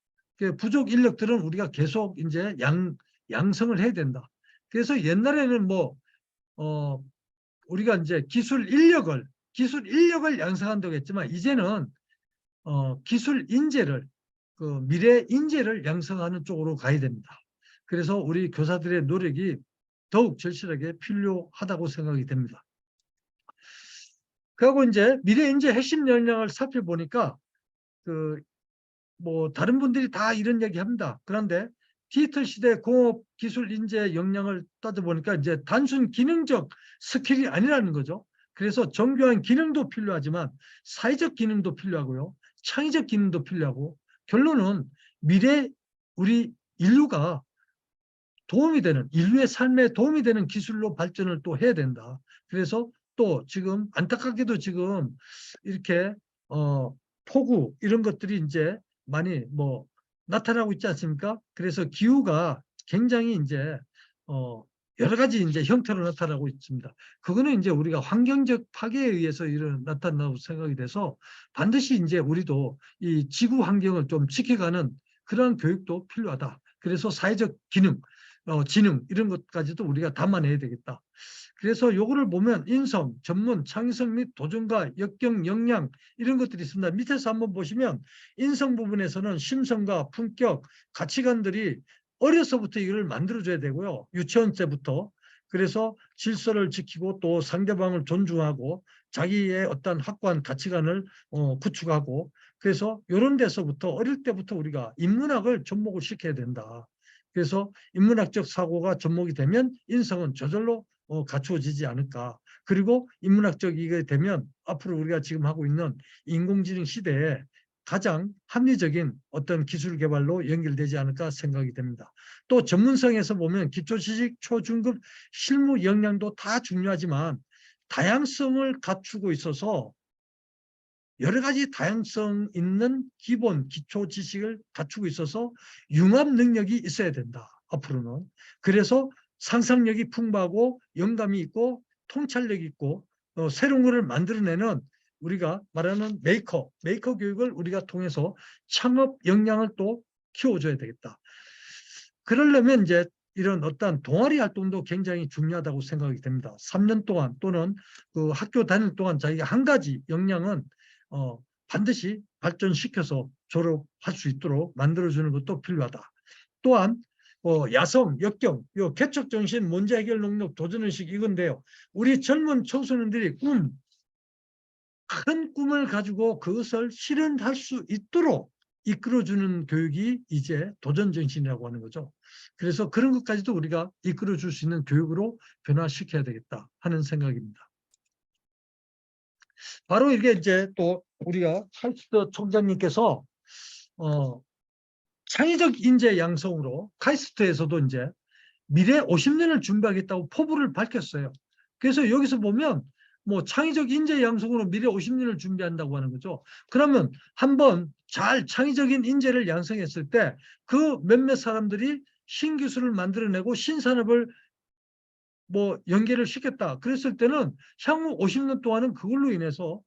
부족 인력들은 우리가 계속 이제 양성을 해야 된다. 그래서 옛날에는 우리가 이제 기술 인력을 양성한다고 했지만 이제는 기술 인재를 미래 인재를 양성하는 쪽으로 가야 됩니다. 그래서 우리 교사들의 노력이 더욱 절실하게 필요하다고 생각이 됩니다. 그리고 이제 미래 인재 핵심 역량을 살펴보니까 다른 분들이 다 이런 얘기합니다. 그런데 디지털 시대 공업 기술 인재 역량을 따져보니까 이제 단순 기능적 스킬이 아니라는 거죠. 그래서 정교한 기능도 필요하지만 사회적 기능도 필요하고요. 창의적 기능도 필요하고 결론은 미래 우리 인류가 인류의 삶에 도움이 되는 기술로 발전을 또 해야 된다. 그래서 또 지금 안타깝게도 지금 이렇게 폭우 이런 것들이 이제 많이 나타나고 있지 않습니까? 그래서 기후가 굉장히 이제 여러 가지 이제 형태로 나타나고 있습니다. 그거는 이제 우리가 환경적 파괴에 의해서 나타난다고 생각이 돼서 반드시 이제 우리도 이 지구 환경을 좀 지켜가는 그런 교육도 필요하다. 그래서 사회적 기능, 지능 이런 것까지도 우리가 담아내야 되겠다. 그래서 요거를 보면 인성, 전문, 창의성 및 도전과 역경, 역량 이런 것들이 있습니다. 밑에서 한번 보시면 인성 부분에서는 심성과 품격, 가치관들이 어려서부터 이걸 만들어줘야 되고요. 유치원 때부터. 그래서 질서를 지키고 또 상대방을 존중하고 자기의 어떤 확고한 가치관을 구축하고 그래서 이런 데서부터 어릴 때부터 우리가 인문학을 접목을 시켜야 된다. 그래서 인문학적 사고가 접목이 되면 인성은 저절로 갖추어지지 않을까. 그리고 인문학적 이게 되면 앞으로 우리가 지금 하고 있는 인공지능 시대에 가장 합리적인 어떤 기술 개발로 연결되지 않을까 생각이 됩니다. 또 전문성에서 보면 기초지식, 초중급, 실무 역량도 다 중요하지만 다양성을 갖추고 있어서 여러 가지 다양성 있는 기본 기초 지식을 갖추고 있어서 융합 능력이 있어야 된다. 앞으로는. 그래서 상상력이 풍부하고 영감이 있고 통찰력이 있고 새로운 것을 만들어내는 우리가 말하는 메이커 교육을 우리가 통해서 창업 역량을 또 키워줘야 되겠다. 그러려면 이제 이런 어떤 동아리 활동도 굉장히 중요하다고 생각이 됩니다. 3년 동안 또는 그 학교 다닐 동안 자기가 한 가지 역량은 반드시 발전시켜서 졸업할 수 있도록 만들어주는 것도 필요하다. 또한 야성, 역경, 개척 정신, 문제 해결 능력, 도전의식 이건데요. 우리 젊은 청소년들이 큰 꿈을 가지고 그것을 실현할 수 있도록 이끌어주는 교육이 이제 도전정신이라고 하는 거죠. 그래서 그런 것까지도 우리가 이끌어줄 수 있는 교육으로 변화시켜야 되겠다 하는 생각입니다. 바로 이게 이제 또 우리가 카이스트 총장님께서 창의적 인재 양성으로 카이스트에서도 이제 미래 50년을 준비하겠다고 포부를 밝혔어요. 그래서 여기서 보면 뭐 창의적 인재 양성으로 미래 50년을 준비한다고 하는 거죠. 그러면 한번 잘 창의적인 인재를 양성했을 때 그 몇몇 사람들이 신기술을 만들어내고 신산업을 뭐 연계를 시켰다. 그랬을 때는 향후 50년 동안은 그걸로 인해서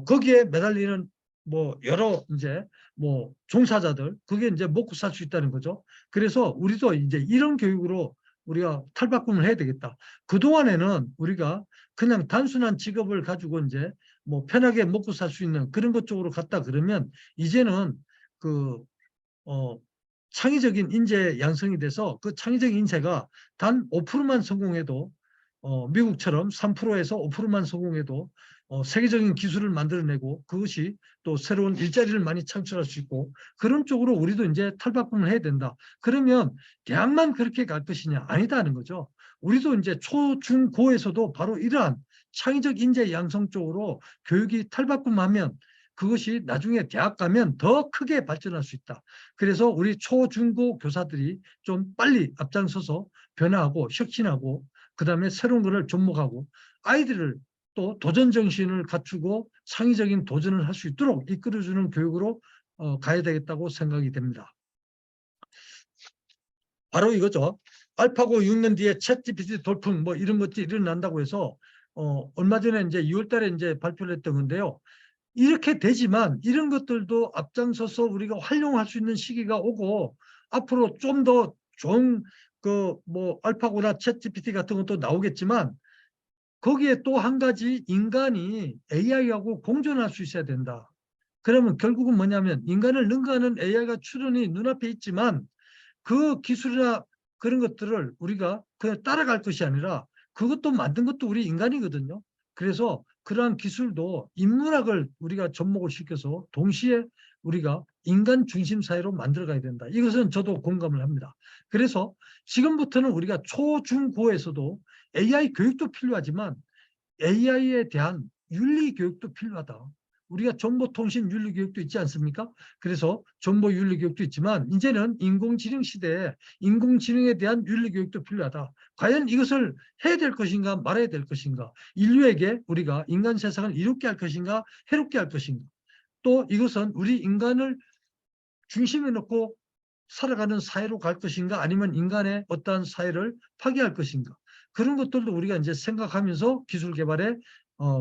거기에 매달리는 뭐 여러 이제 뭐 종사자들 그게 이제 먹고 살 수 있다는 거죠. 그래서 우리도 이제 이런 교육으로 우리가 탈바꿈을 해야 되겠다. 그동안에는 우리가 그냥 단순한 직업을 가지고 이제 뭐 편하게 먹고 살 수 있는 그런 것 쪽으로 갔다 그러면 이제는 창의적인 인재 양성이 돼서 그 창의적인 인재가 단 5%만 성공해도 미국처럼 3%에서 5%만 성공해도 세계적인 기술을 만들어내고 그것이 또 새로운 일자리를 많이 창출할 수 있고 그런 쪽으로 우리도 이제 탈바꿈을 해야 된다. 그러면 대학만 그렇게 갈 것이냐? 아니다는 거죠. 우리도 이제 초, 중, 고에서도 바로 이러한 창의적 인재 양성 쪽으로 교육이 탈바꿈하면 그것이 나중에 대학 가면 더 크게 발전할 수 있다. 그래서 우리 초, 중, 고 교사들이 좀 빨리 앞장서서 변화하고 혁신하고 그다음에 새로운 것을 접목하고 아이들을 또 도전 정신을 갖추고 창의적인 도전을 할 수 있도록 이끌어주는 교육으로 가야 되겠다고 생각이 됩니다. 바로 이거죠. 알파고 6년 뒤에 챗GPT 돌풍 뭐 이런 것들이 일어난다고 해서 얼마 전에 이제 2월 달에 이제 발표를 했던 건데요. 이렇게 되지만 이런 것들도 앞장서서 우리가 활용할 수 있는 시기가 오고 앞으로 좀 더 좋은 그 뭐 알파고나 챗GPT 같은 것도 나오겠지만 거기에 또 한 가지 인간이 AI하고 공존할 수 있어야 된다. 그러면 결국은 뭐냐면 인간을 능가하는 AI가 출현이 눈앞에 있지만 그 기술이나 그런 것들을 우리가 그냥 따라갈 것이 아니라 그것도 만든 것도 우리 인간이거든요. 그래서 그러한 기술도 인문학을 우리가 접목을 시켜서 동시에 우리가 인간 중심 사회로 만들어가야 된다. 이것은 저도 공감을 합니다. 그래서 지금부터는 우리가 초, 중, 고에서도 AI 교육도 필요하지만 AI에 대한 윤리 교육도 필요하다. 우리가 정보통신 윤리 교육도 있지 않습니까? 그래서 정보 윤리 교육도 있지만 이제는 인공지능 시대에 인공지능에 대한 윤리 교육도 필요하다. 과연 이것을 해야 될 것인가 말아야 될 것인가? 인류에게 우리가 인간 세상을 이롭게 할 것인가 해롭게 할 것인가? 또 이것은 우리 인간을 중심에 놓고 살아가는 사회로 갈 것인가 아니면 인간의 어떠한 사회를 파괴할 것인가? 그런 것들도 우리가 이제 생각하면서 기술 개발에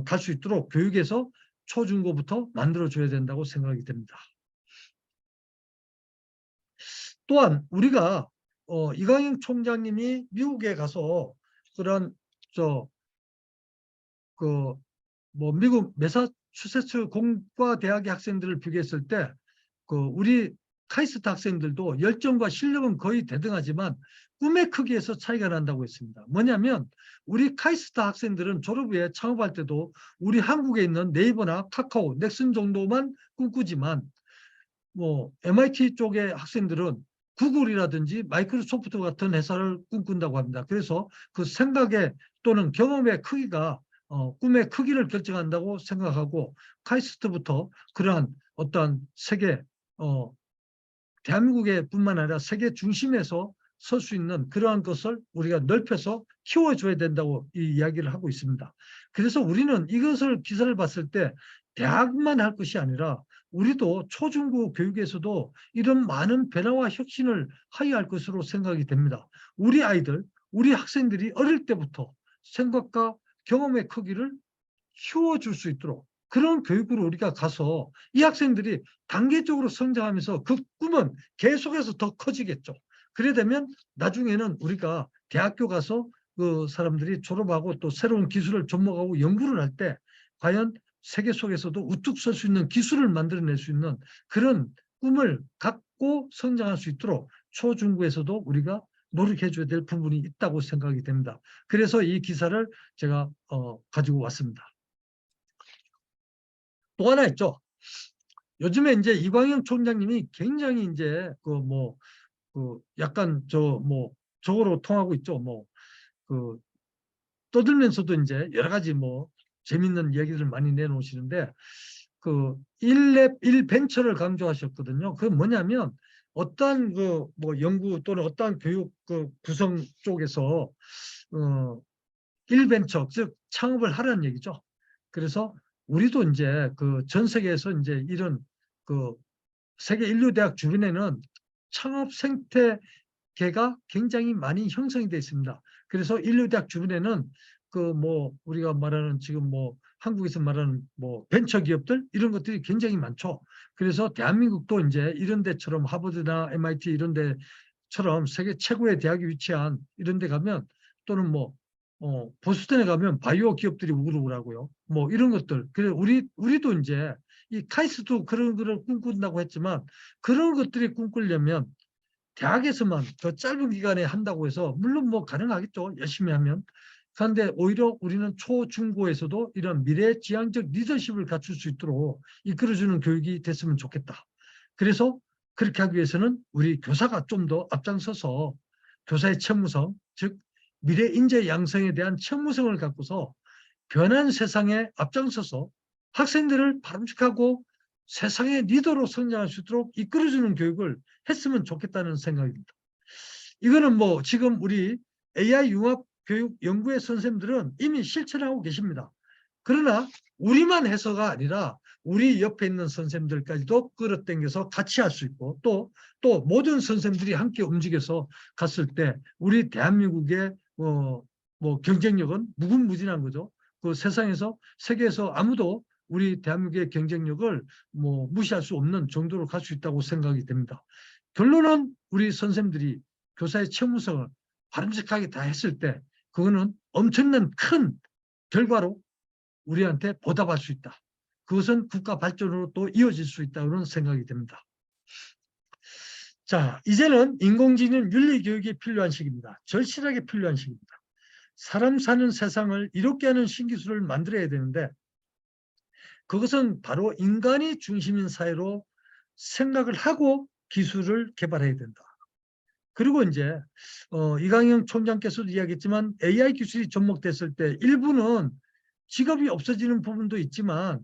갈 수 있도록 교육에서 초중고부터 만들어줘야 된다고 생각이 됩니다. 또한 우리가 이광영 총장님이 미국에 가서 그런 뭐 미국 매사추세츠 공과대학의 학생들을 비교했을 때 우리 카이스트 학생들도 열정과 실력은 거의 대등하지만 꿈의 크기에서 차이가 난다고 했습니다. 뭐냐면 우리 카이스트 학생들은 졸업 후에 창업할 때도 우리 한국에 있는 네이버나 카카오, 넥슨 정도만 꿈꾸지만 뭐 MIT 쪽의 학생들은 구글이라든지 마이크로소프트 같은 회사를 꿈꾼다고 합니다. 그래서 그 생각의 또는 경험의 크기가 꿈의 크기를 결정한다고 생각하고 카이스트부터 그러한 어떠한 세계 대한민국의 뿐만 아니라 세계 중심에서 설 수 있는 그러한 것을 우리가 넓혀서 키워줘야 된다고 이 이야기를 하고 있습니다. 그래서 우리는 이것을 기사를 봤을 때 대학만 할 것이 아니라 우리도 초중고 교육에서도 이런 많은 변화와 혁신을 하여야 할 것으로 생각이 됩니다. 우리 아이들, 우리 학생들이 어릴 때부터 생각과 경험의 크기를 키워줄 수 있도록 그런 교육으로 우리가 가서 이 학생들이 단계적으로 성장하면서 그 꿈은 계속해서 더 커지겠죠. 그래 되면 나중에는 우리가 대학교 가서 그 사람들이 졸업하고 또 새로운 기술을 접목하고 연구를 할 때 과연 세계 속에서도 우뚝 설 수 있는 기술을 만들어낼 수 있는 그런 꿈을 갖고 성장할 수 있도록 초중고에서도 우리가 노력해 줘야 될 부분이 있다고 생각이 됩니다. 그래서 이 기사를 제가 가지고 왔습니다. 또 하나 있죠. 요즘에 이제 이광영 총장님이 굉장히 이제 약간 저거로 통하고 있죠. 떠들면서도 이제 여러 가지 재밌는 얘기를 많이 내놓으시는데 일랩 1벤처를 강조하셨거든요. 그건 뭐냐면 어떠한 연구 또는 어떠한 교육 구성 쪽에서 1벤처 즉 창업을 하라는 얘기죠. 그래서 우리도 이제 전 세계에서 이제 이런 세계 인류대학 주변에는 창업 생태계가 굉장히 많이 형성이 되어 있습니다. 그래서 인류대학 주변에는 우리가 말하는 지금 한국에서 말하는 벤처 기업들 이런 것들이 굉장히 많죠. 그래서 대한민국도 이제 이런 데처럼 하버드나 MIT 이런 데처럼 세계 최고의 대학이 위치한 이런 데 가면 또는 보스턴에 가면 바이오 기업들이 우글우글하고요. 이런 것들. 그래 우리도 이제 이 카이스트도 그런 거를 꿈꾼다고 했지만 그런 것들이 꿈꾸려면 대학에서만 더 짧은 기간에 한다고 해서 물론 가능하겠죠. 열심히 하면. 그런데 오히려 우리는 초중고에서도 이런 미래지향적 리더십을 갖출 수 있도록 이끌어주는 교육이 됐으면 좋겠다. 그래서 그렇게 하기 위해서는 우리 교사가 좀 더 앞장서서 교사의 책무성, 즉 미래 인재 양성에 대한 책무성을 갖고서 변한 세상에 앞장서서 학생들을 바람직하고 세상의 리더로 성장할 수 있도록 이끌어주는 교육을 했으면 좋겠다는 생각입니다. 이거는 지금 우리 AI 융합 교육 연구의 선생님들은 이미 실천하고 계십니다. 그러나 우리만 해서가 아니라 우리 옆에 있는 선생님들까지도 끌어당겨서 같이 할 수 있고 또 모든 선생님들이 함께 움직여서 갔을 때 우리 대한민국의 경쟁력은 무궁무진한 거죠. 그 세상에서 세계에서 아무도 우리 대한민국의 경쟁력을 무시할 수 없는 정도로 갈 수 있다고 생각이 됩니다. 결론은 우리 선생님들이 교사의 책무성을 바람직하게 다 했을 때 그거는 엄청난 큰 결과로 우리한테 보답할 수 있다. 그것은 국가 발전으로 또 이어질 수 있다는 생각이 됩니다. 자, 이제는 인공지능 윤리교육이 필요한 시기입니다. 절실하게 필요한 시기입니다. 사람 사는 세상을 이롭게 하는 신기술을 만들어야 되는데 그것은 바로 인간이 중심인 사회로 생각을 하고 기술을 개발해야 된다. 그리고 이제 이광영 총장께서도 이야기했지만 AI 기술이 접목됐을 때 일부는 직업이 없어지는 부분도 있지만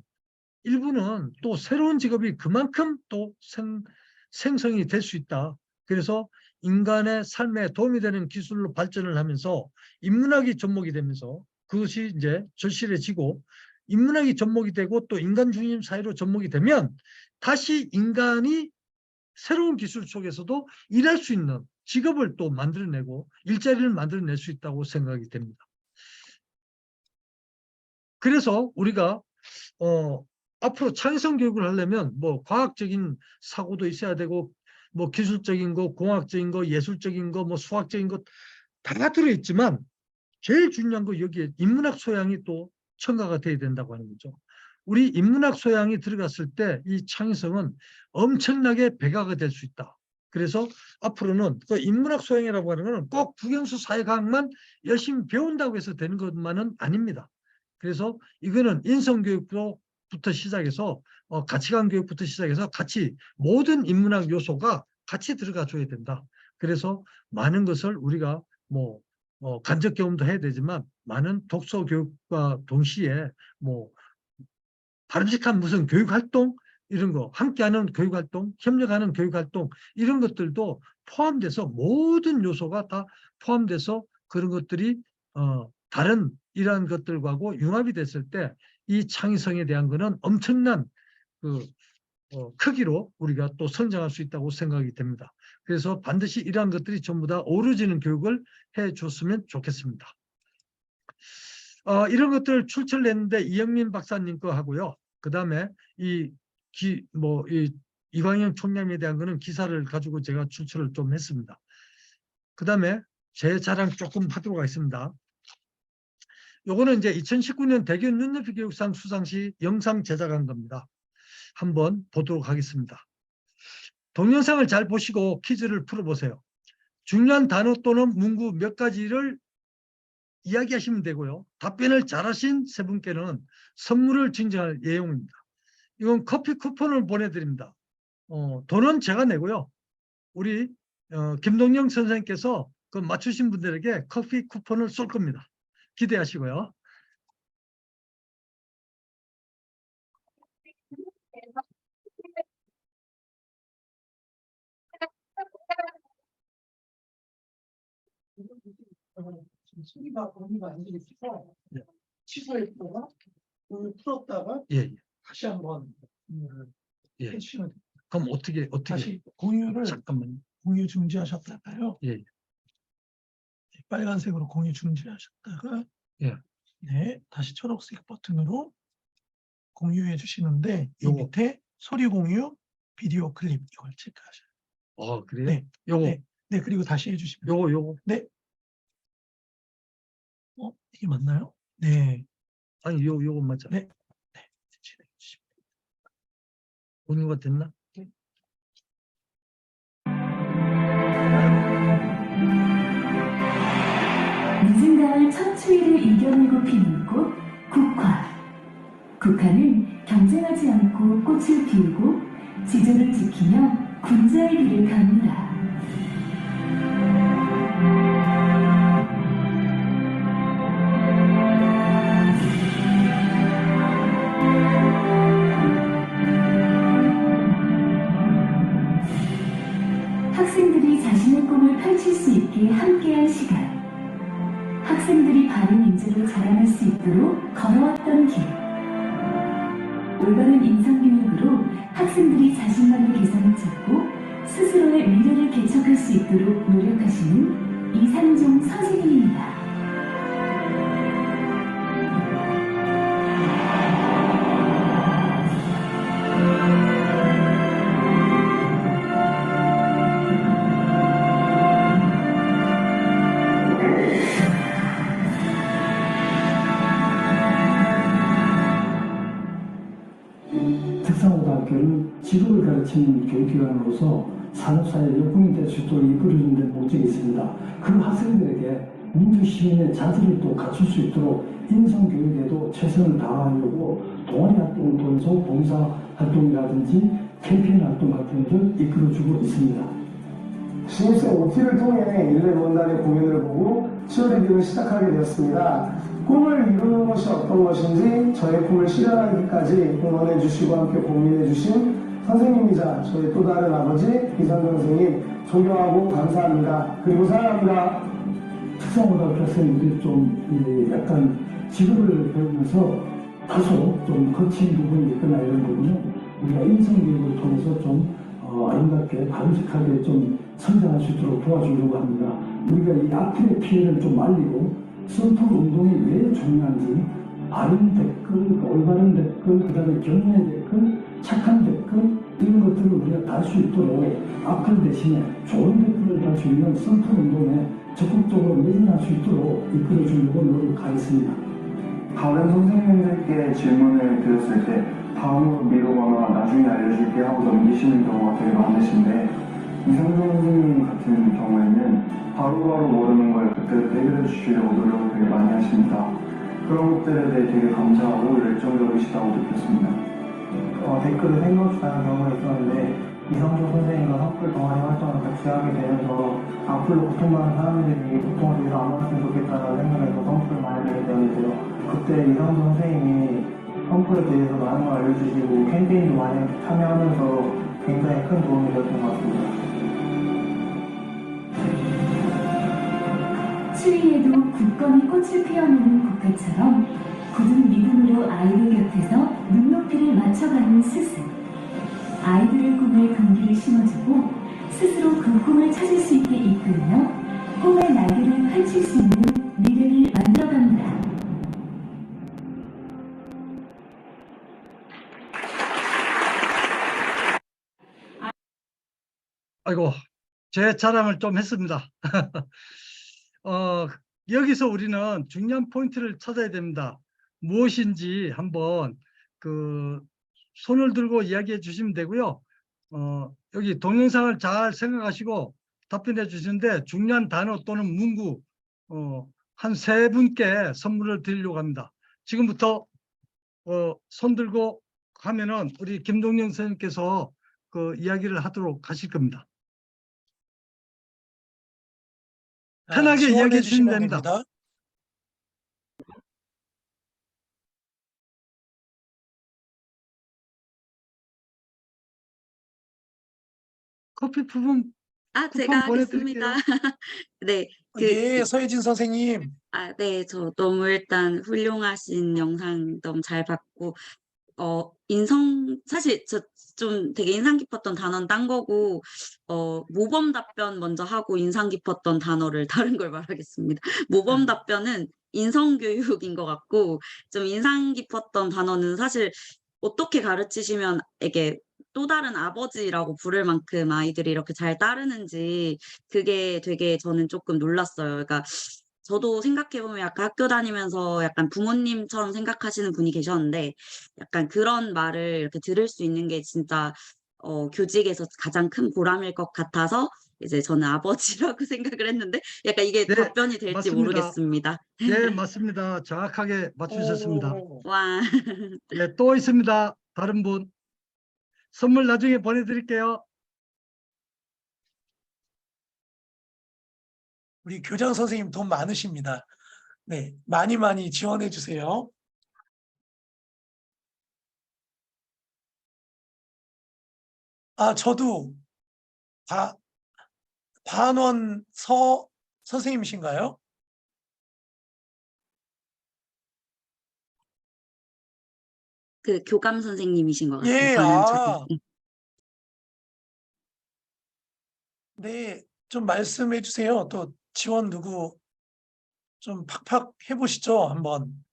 일부는 또 새로운 직업이 그만큼 또 생성이 될 수 있다. 그래서 인간의 삶에 도움이 되는 기술로 발전을 하면서 인문학이 접목이 되면서 그것이 이제 절실해지고 인문학이 접목이 되고 또 인간 중심 사회로 접목이 되면 다시 인간이 새로운 기술 속에서도 일할 수 있는 직업을 또 만들어내고 일자리를 만들어낼 수 있다고 생각이 됩니다. 그래서 우리가 앞으로 창의성 교육을 하려면 과학적인 사고도 있어야 되고 기술적인 거, 공학적인 거, 예술적인 거, 수학적인 거 다 들어있지만 제일 중요한 거 여기에 인문학 소양이 또 첨가가 돼야 된다고 하는 거죠. 우리 인문학 소양이 들어갔을 때 이 창의성은 엄청나게 배가가 될 수 있다. 그래서 앞으로는 그 인문학 소양이라고 하는 것은 꼭 국영수 사회과학만 열심히 배운다고 해서 되는 것만은 아닙니다. 그래서 이거는 인성교육부터 시작해서 가치관 교육부터 시작해서 같이 모든 인문학 요소가 같이 들어가 줘야 된다. 그래서 많은 것을 우리가 간접 경험도 해야 되지만 많은 독서 교육과 동시에 바람직한 무슨 교육 활동 이런 거 함께하는 교육 활동, 협력하는 교육 활동 이런 것들도 포함돼서 모든 요소가 다 포함돼서 그런 것들이 다른 이러한 것들과고 융합이 됐을 때 이 창의성에 대한 거는 엄청난 크기로 우리가 또 성장할 수 있다고 생각이 됩니다. 그래서 반드시 이러한 것들이 전부 다 어우러지는 교육을 해줬으면 좋겠습니다. 이런 것들을 출처를 냈는데 이영민 박사님 거 하고요. 그 다음에 이광영 총장에 대한 거는 기사를 가지고 제가 추출을 좀 했습니다. 그 다음에 제 자랑 조금 하도록 하겠습니다. 요거는 이제 2019년 대견 눈높이 교육상 수상 시 영상 제작한 겁니다. 한번 보도록 하겠습니다. 동영상을 잘 보시고 퀴즈를 풀어보세요. 중요한 단어 또는 문구 몇 가지를 이야기하시면 되고요. 답변을 잘하신 세 분께는 선물을 증정할 예정입니다. 이건 커피 쿠폰을 보내드립니다. 돈은 제가 내고요. 우리 김동영 선생님께서 그 맞추신 분들에게 커피 쿠폰을 쏠 겁니다. 기대하시고요. 소리가 언니가 안 들리셔서 예. 취소했다가 풀었다가 예. 다시 한번 예. 해주시면 돼요. 그럼 어떻게 다시 공유를 잠깐만요. 공유 중지하셨다가요. 예. 빨간색으로 공유 중지하셨다가 예. 네, 다시 초록색 버튼으로 공유해 주시는데 이 요거. 밑에 소리 공유, 비디오 클립 이걸 체크하셔요. 그래요? 네. 요거. 네, 그리고 다시 해주시면 돼요. 요거. 네. 이게 맞나요? 네. 아니, 요거 맞죠? 네. 진행해 주시면 돼요. 공유가 됐나? 늦은 가을 첫 추위를 이겨내고 피는 꽃, 국화. 국화는 경쟁하지 않고 꽃을 피우고 지존을 지키며 군자의 길을 갑니다. 학생들이 자신의 꿈을 펼칠 수 있게 함께한 시간. 학생들이 바른 인재로 자라날 수 있도록 걸어왔던 길. 올바른 인성교육으로 학생들이 자신만의 개성을 찾고 스스로의 미래를 개척할 수 있도록 노력하시는 이상종 선생님입니다. 특성고등학교는 직업을 가르치는 교육기관으로서 산업사회 역군이 될 수 있도록 이끌어주는 데 목적이 있습니다. 그 학생들에게 민주시민의 자질을 또 갖출 수 있도록 인성교육에도 최선을 다하려고 동아리 활동을 통해서 봉사활동이라든지 캠페인 활동 같은 것을 이끌어주고 있습니다. 신입생 OT를 통해 1년 원단의 공연을 보고 치어리딩을 시작하게 되었습니다. 꿈을 이루는 것이 어떤 것인지 저의 꿈을 실현하기까지 응원해 주시고 함께 고민해 주신 선생님이자 저의 또 다른 아버지 이상정 선생님 존경하고 감사합니다. 그리고 사랑합니다. 특성고등학교 학생들이 좀 약간 직업을 배우면서 다소 좀 거친 부분이 있거나 이런 부분은 우리가 인성교육을 통해서 좀 아름답게 바람직하게 좀 성장할 수 있도록 도와주려고 합니다. 우리가 이 악플의 피해를 좀 말리고 선풀 운동이 왜 중요한지 바른 댓글, 올바른 댓글, 그 다음에 격려의 댓글, 착한 댓글 이런 것들을 우리가 달 수 있도록 악플 대신에 좋은 댓글을 달 수 있는 선풀 운동에 적극적으로 매진할 수 있도록 이끌어주려고 노력하겠습니다. 다른 선생님들께 질문을 드렸을 때 다음으로 미루거나 나중에 알려줄게 하고 넘기시는 경우가 되게 많으신데 이상정 선생님 같은 경우에는 바로바로 모르는 걸 그때그때 해결해 주시려고 노력을 되게 많이 하십니다. 그런 것들에 대해 되게 감사하고 열정적이시다고 느꼈습니다. 댓글을 생각주다는 경우가 있었는데 이상정 선생님과 학교 동아리 활동을 같이 하게 되면서 악플로 고통받는 사람들이 고통을 계속 안 받았으면 좋겠다는 생각에서 선풀을 많이 하게 되었는데요. 그때 이상정 선생님이 선풀에 대해서 많은 걸 알려주시고 캠페인도 많이 참여하면서 굉장히 큰 도움이 되었던 것 같습니다. 추위에도 굳건히 꽃을 피워내는 국화처럼 굳은 믿음으로 아이들 곁에서 눈높이를 맞춰가는 스승. 아이들의 꿈에 동기를 심어주고 스스로 그 꿈을 찾을 수 있게 이끌며 꿈의 날개를 펼칠 수 있는 미래를 만들어갑니다. 아이고, 제 자랑을 좀 했습니다. 여기서 우리는 중요한 포인트를 찾아야 됩니다. 무엇인지 한번 그 손을 들고 이야기해 주시면 되고요. 여기 동영상을 잘 생각하시고 답변해 주시는데 중요한 단어 또는 문구 한 3분께 선물을 드리려고 합니다. 지금부터 손 들고 하면은 우리 김동영 선생님께서 그 이야기를 하도록 하실 겁니다. 편하게 지원해 이야기해 주시면 주시면 됩니다. 됩니다. 커피 쿠폰 제가 보내드릴게요. 하겠습니다. 네, 예, 서혜진 선생님. 네, 저 너무 일단 훌륭하신 영상 너무 잘 봤고, 사실 저 좀 되게 인상 깊었던 단어는 딴 거고, 모범 답변 먼저 하고 인상 깊었던 단어를 다른 걸 말하겠습니다. 모범 답변은 인성교육인 것 같고, 좀 인상 깊었던 단어는 사실 어떻게 가르치시면 이게 또 다른 아버지라고 부를 만큼 아이들이 이렇게 잘 따르는지 그게 되게 저는 조금 놀랐어요. 그러니까 저도 생각해보면 약간 학교 다니면서 약간 부모님처럼 생각하시는 분이 계셨는데 약간 그런 말을 이렇게 들을 수 있는 게 진짜 교직에서 가장 큰 보람일 것 같아서 이제 저는 아버지라고 생각을 했는데 약간 이게 네, 답변이 될지 맞습니다. 모르겠습니다. 네, 맞습니다. 정확하게 맞추셨습니다. 오, 와. 네, 또 있습니다. 다른 분. 선물 나중에 보내드릴게요. 우리 교장 선생님 돈 많으십니다. 네, 많이 많이 지원해 주세요. 저도 반원 선생님이신가요? 그 교감 선생님이신 것 같아요. 예, 방향 차도. 네, 좀 말씀해 주세요. 또 지원 누구 좀 팍팍 해보시죠, 한번.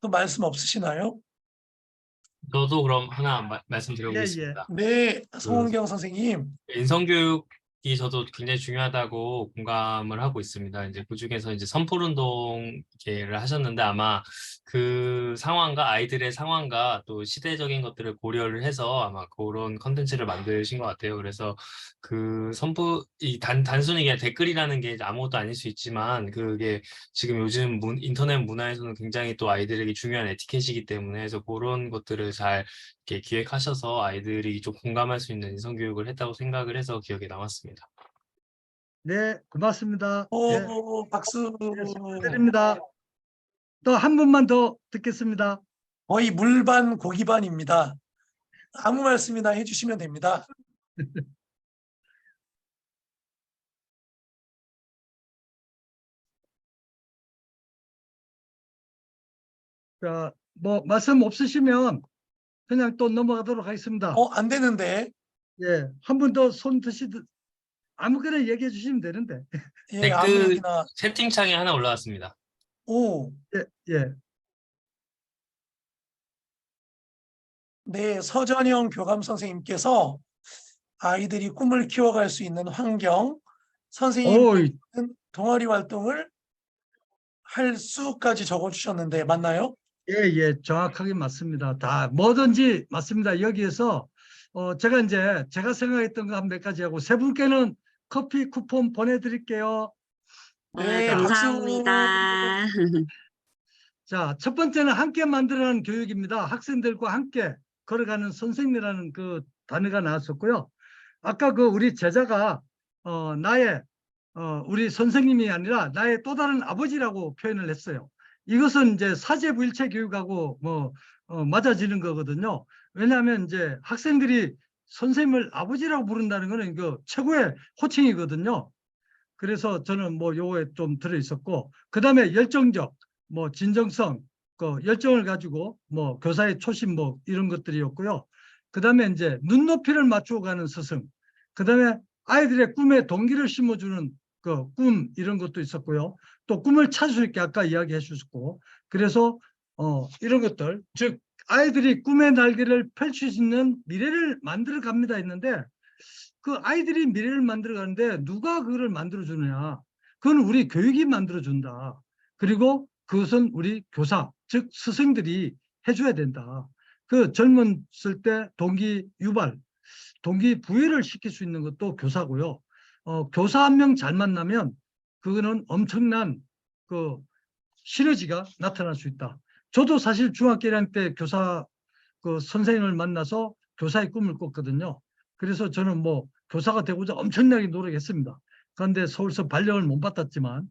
또 말씀 없으시나요? 저도 그럼 하나 예, 예. 말씀드려보겠습니다. 네, 그 송은경 선생님. 인성교육이 저도 굉장히 중요하다고 공감을 하고 있습니다. 이제 그중에서 이제 선풀운동을 하셨는데 아마 그 상황과 아이들의 상황과 또 시대적인 것들을 고려를 해서 아마 그런 컨텐츠를 만드신 것 같아요. 그래서 그 단순히 그냥 댓글이라는 게 아무것도 아닐 수 있지만 그게 지금 요즘 인터넷 문화에서는 굉장히 또 아이들에게 중요한 에티켓이기 때문에 그래서 그런 것들을 잘 이렇게 기획하셔서 아이들이 좀 공감할 수 있는 인성교육을 했다고 생각을 해서 기억에 남았습니다. 네, 고맙습니다. 예, 박수. 드립니다. 또 한 분만 더 듣겠습니다. 거의 물반 고기반입니다. 아무 말씀이나 해주시면 됩니다. 자, 뭐 말씀 없으시면 그냥 또 넘어가도록 하겠습니다. 안 되는데. 예, 한 분 더 손 드시듯 아무거나 얘기해 주시면 되는데. 예, 아무 댓글 얘기나. 채팅창에 하나 올라왔습니다. 오, 예, 예. 네, 서전영 교감 선생님께서 아이들이 꿈을 키워갈 수 있는 환경, 선생님 오이, 동아리 활동을 할 수까지 적어주셨는데 맞나요? 예, 예, 정확하게 맞습니다. 다 뭐든지 맞습니다. 여기에서 제가 생각했던 거 한 몇 가지 하고 세 분께는 커피 쿠폰 보내드릴게요. 네, 박수. 감사합니다. 자, 첫 번째는 함께 만들어가는 교육입니다. 학생들과 함께 걸어가는 선생님이라는 그 단어가 나왔었고요. 아까 그 우리 제자가 우리 선생님이 아니라 나의 또 다른 아버지라고 표현을 했어요. 이것은 이제 사제부일체 교육하고 맞아지는 거거든요. 왜냐하면 이제 학생들이 선생님을 아버지라고 부른다는 거는 그 최고의 호칭이거든요. 그래서 저는 뭐 요거에 좀 들어 있었고, 그 다음에 열정적, 뭐 진정성, 그 열정을 가지고 뭐 교사의 초심 뭐 이런 것들이었고요. 그 다음에 이제 눈높이를 맞추어 가는 스승, 그 다음에 아이들의 꿈에 동기를 심어주는 그 꿈 이런 것도 있었고요. 또 꿈을 찾을 수 있게 아까 이야기해 주셨고, 그래서 이런 것들, 즉 아이들이 꿈의 날개를 펼칠 수 있는 미래를 만들어 갑니다 했는데, 그 아이들이 미래를 만들어 가는데 누가 그거를 만들어 주느냐? 그건 우리 교육이 만들어 준다. 그리고 그것은 우리 교사, 즉 스승들이 해줘야 된다. 그 젊었을 때 동기 유발, 동기 부여를 시킬 수 있는 것도 교사고요. 교사 한 명 잘 만나면 그거는 엄청난 그 시너지가 나타날 수 있다. 저도 사실 중학교 1학년 때 교사 그 선생님을 만나서 교사의 꿈을 꿨거든요. 그래서 저는 뭐 교사가 되고자 엄청나게 노력했습니다. 그런데 서울서 발령을 못 받았지만,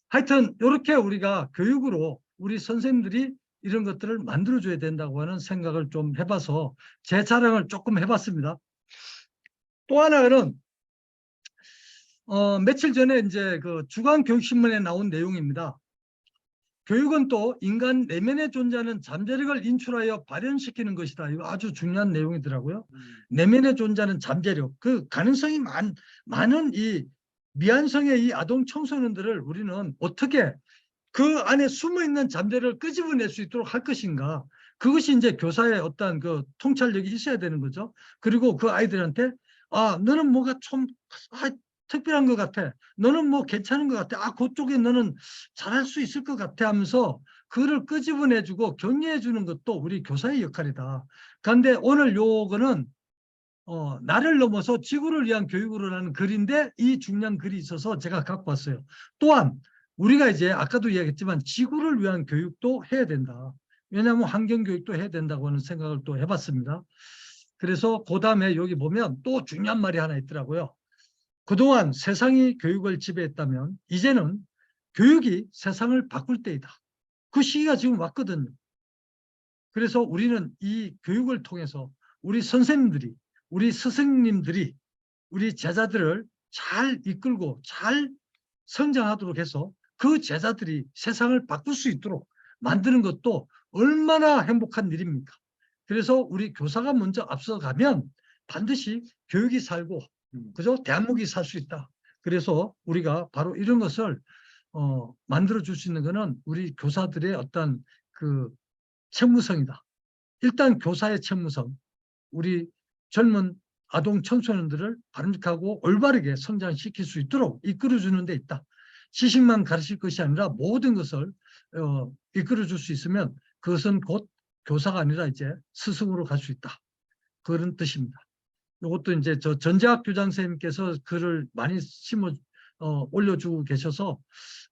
하여튼 이렇게 우리가 교육으로 우리 선생님들이 이런 것들을 만들어줘야 된다고 하는 생각을 좀 해봐서 제 자랑을 조금 해봤습니다. 또 하나는 며칠 전에 이제 그 주간교육신문에 나온 내용입니다. 교육은 또 인간 내면에 존재하는 잠재력을 인출하여 발현시키는 것이다. 이거 아주 중요한 내용이더라고요. 내면에 존재하는 잠재력, 그 가능성이 많은 이 미완성의 이 아동 청소년들을 우리는 어떻게 그 안에 숨어있는 잠재력을 끄집어낼 수 있도록 할 것인가. 그것이 이제 교사의 어떤 그 통찰력이 있어야 되는 거죠. 그리고 그 아이들한테 너는 뭐가 좀 특별한 것 같아. 너는 뭐 괜찮은 것 같아. 그쪽에 너는 잘할 수 있을 것 같아 하면서 그를 끄집어내주고 격려해주는 것도 우리 교사의 역할이다. 그런데 오늘 요거는 나를 넘어서 지구를 위한 교육으로라는 글인데 이 중요한 글이 있어서 제가 갖고 왔어요. 또한 우리가 이제 아까도 이야기했지만 지구를 위한 교육도 해야 된다. 왜냐하면 환경교육도 해야 된다고 하는 생각을 또 해봤습니다. 그래서 그 다음에 여기 보면 또 중요한 말이 하나 있더라고요. 그동안 세상이 교육을 지배했다면 이제는 교육이 세상을 바꿀 때이다. 그 시기가 지금 왔거든요. 그래서 우리는 이 교육을 통해서 우리 선생님들이, 우리 스승님들이 우리 제자들을 잘 이끌고 잘 성장하도록 해서 그 제자들이 세상을 바꿀 수 있도록 만드는 것도 얼마나 행복한 일입니까? 그래서 우리 교사가 먼저 앞서가면 반드시 교육이 살고 그죠? 대한민국이 살 수 있다. 그래서 우리가 바로 이런 것을 만들어 줄 수 있는 것은 우리 교사들의 어떤 그 책무성이다. 일단 교사의 책무성, 우리 젊은 아동 청소년들을 바람직하고 올바르게 성장시킬 수 있도록 이끌어주는 데 있다. 지식만 가르칠 것이 아니라 모든 것을 이끌어줄 수 있으면 그것은 곧 교사가 아니라 이제 스승으로 갈 수 있다. 그런 뜻입니다. 이것도 이제 저 전재학 교장 선생님께서 글을 많이 올려주고 계셔서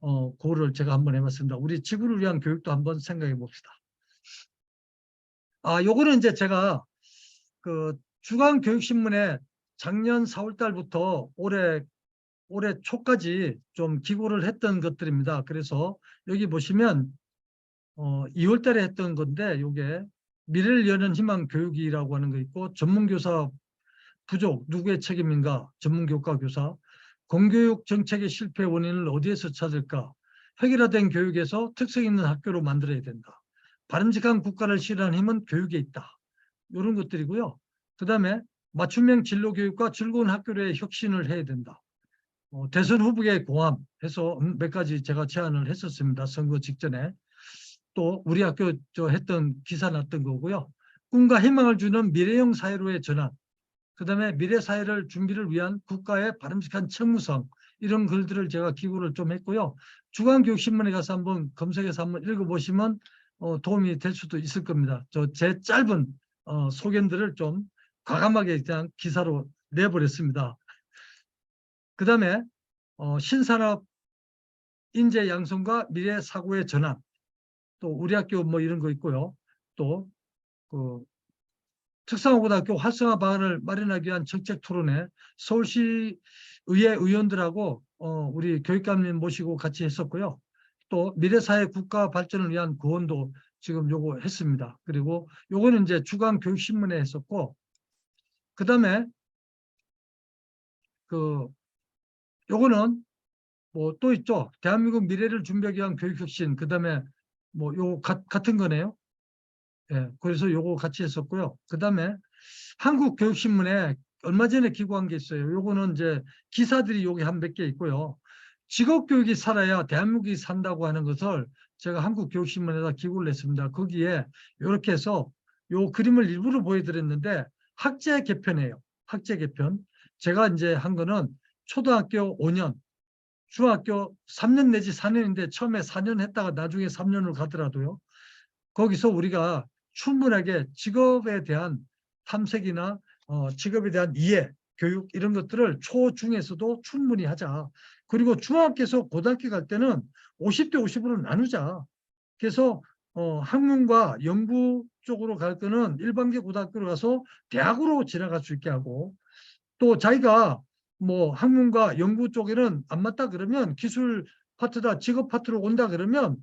그거를 제가 한번 해봤습니다. 우리 지구를 위한 교육도 한번 생각해 봅시다. 요거는 이제 제가 그 주간교육신문에 작년 4월 달부터 올해 초까지 좀 기고를 했던 것들입니다. 그래서 여기 보시면 2월 달에 했던 건데 이게 미래를 여는 희망 교육이라고 하는 거 있고 전문교사 부족 누구의 책임인가 전문교과 교사 공교육 정책의 실패 원인을 어디에서 찾을까 획일화된 교육에서 특색 있는 학교로 만들어야 된다. 바람직한 국가를 실현하는 힘은 교육에 있다. 이런 것들이고요. 그 다음에 맞춤형 진로교육과 즐거운 학교로의 혁신을 해야 된다. 대선 후보의 공함해서 몇 가지 제가 제안을 했었습니다. 선거 직전에. 또 우리 학교 했던 기사 났던 거고요. 꿈과 희망을 주는 미래형 사회로의 전환. 그 다음에 미래 사회를 준비를 위한 국가의 바람직한 책무성 이런 글들을 제가 기고를 좀 했고요. 주간교육신문에 가서 한번 검색해서 한번 읽어보시면 도움이 될 수도 있을 겁니다. 제 짧은 소견들을 좀 과감하게 그냥 기사로 내버렸습니다. 그 다음에 신산업 인재 양성과 미래 사고의 전환 또 우리 학교 뭐 이런 거 있고요. 또 그 특성화고등학교 활성화 방안을 마련하기 위한 정책 토론회 서울시 의회 의원들하고 우리 교육감님 모시고 같이 했었고요. 또 미래사회 국가 발전을 위한 구원도 지금 요거 했습니다. 그리고 요거는 이제 주간교육신문에 했었고 그 다음에 요거는 뭐 또 있죠. 대한민국 미래를 준비하기 위한 교육혁신 그 다음에 뭐 요 같은 거네요. 예, 그래서 요거 같이 했었고요. 그 다음에 한국교육신문에 얼마 전에 기고한 게 있어요. 요거는 이제 기사들이 여기 한 몇 개 있고요. 직업교육이 살아야 대한민국이 산다고 하는 것을 제가 한국교육신문에다 기고를 했습니다. 거기에 이렇게 해서 요 그림을 일부러 보여드렸는데 학제 개편이에요. 학제 개편. 제가 이제 한 거는 초등학교 5년, 중학교 3년 내지 4년인데 처음에 4년 했다가 나중에 3년으로 가더라도요. 거기서 우리가 충분하게 직업에 대한 탐색이나 직업에 대한 이해, 교육 이런 것들을 초중에서도 충분히 하자. 그리고 중학교에서 고등학교 갈 때는 50대 50으로 나누자. 그래서 학문과 연구 쪽으로 갈 거는 일반계 고등학교로 가서 대학으로 지나갈 수 있게 하고, 또 자기가 뭐 학문과 연구 쪽에는 안 맞다 그러면 기술 파트다, 직업 파트로 온다 그러면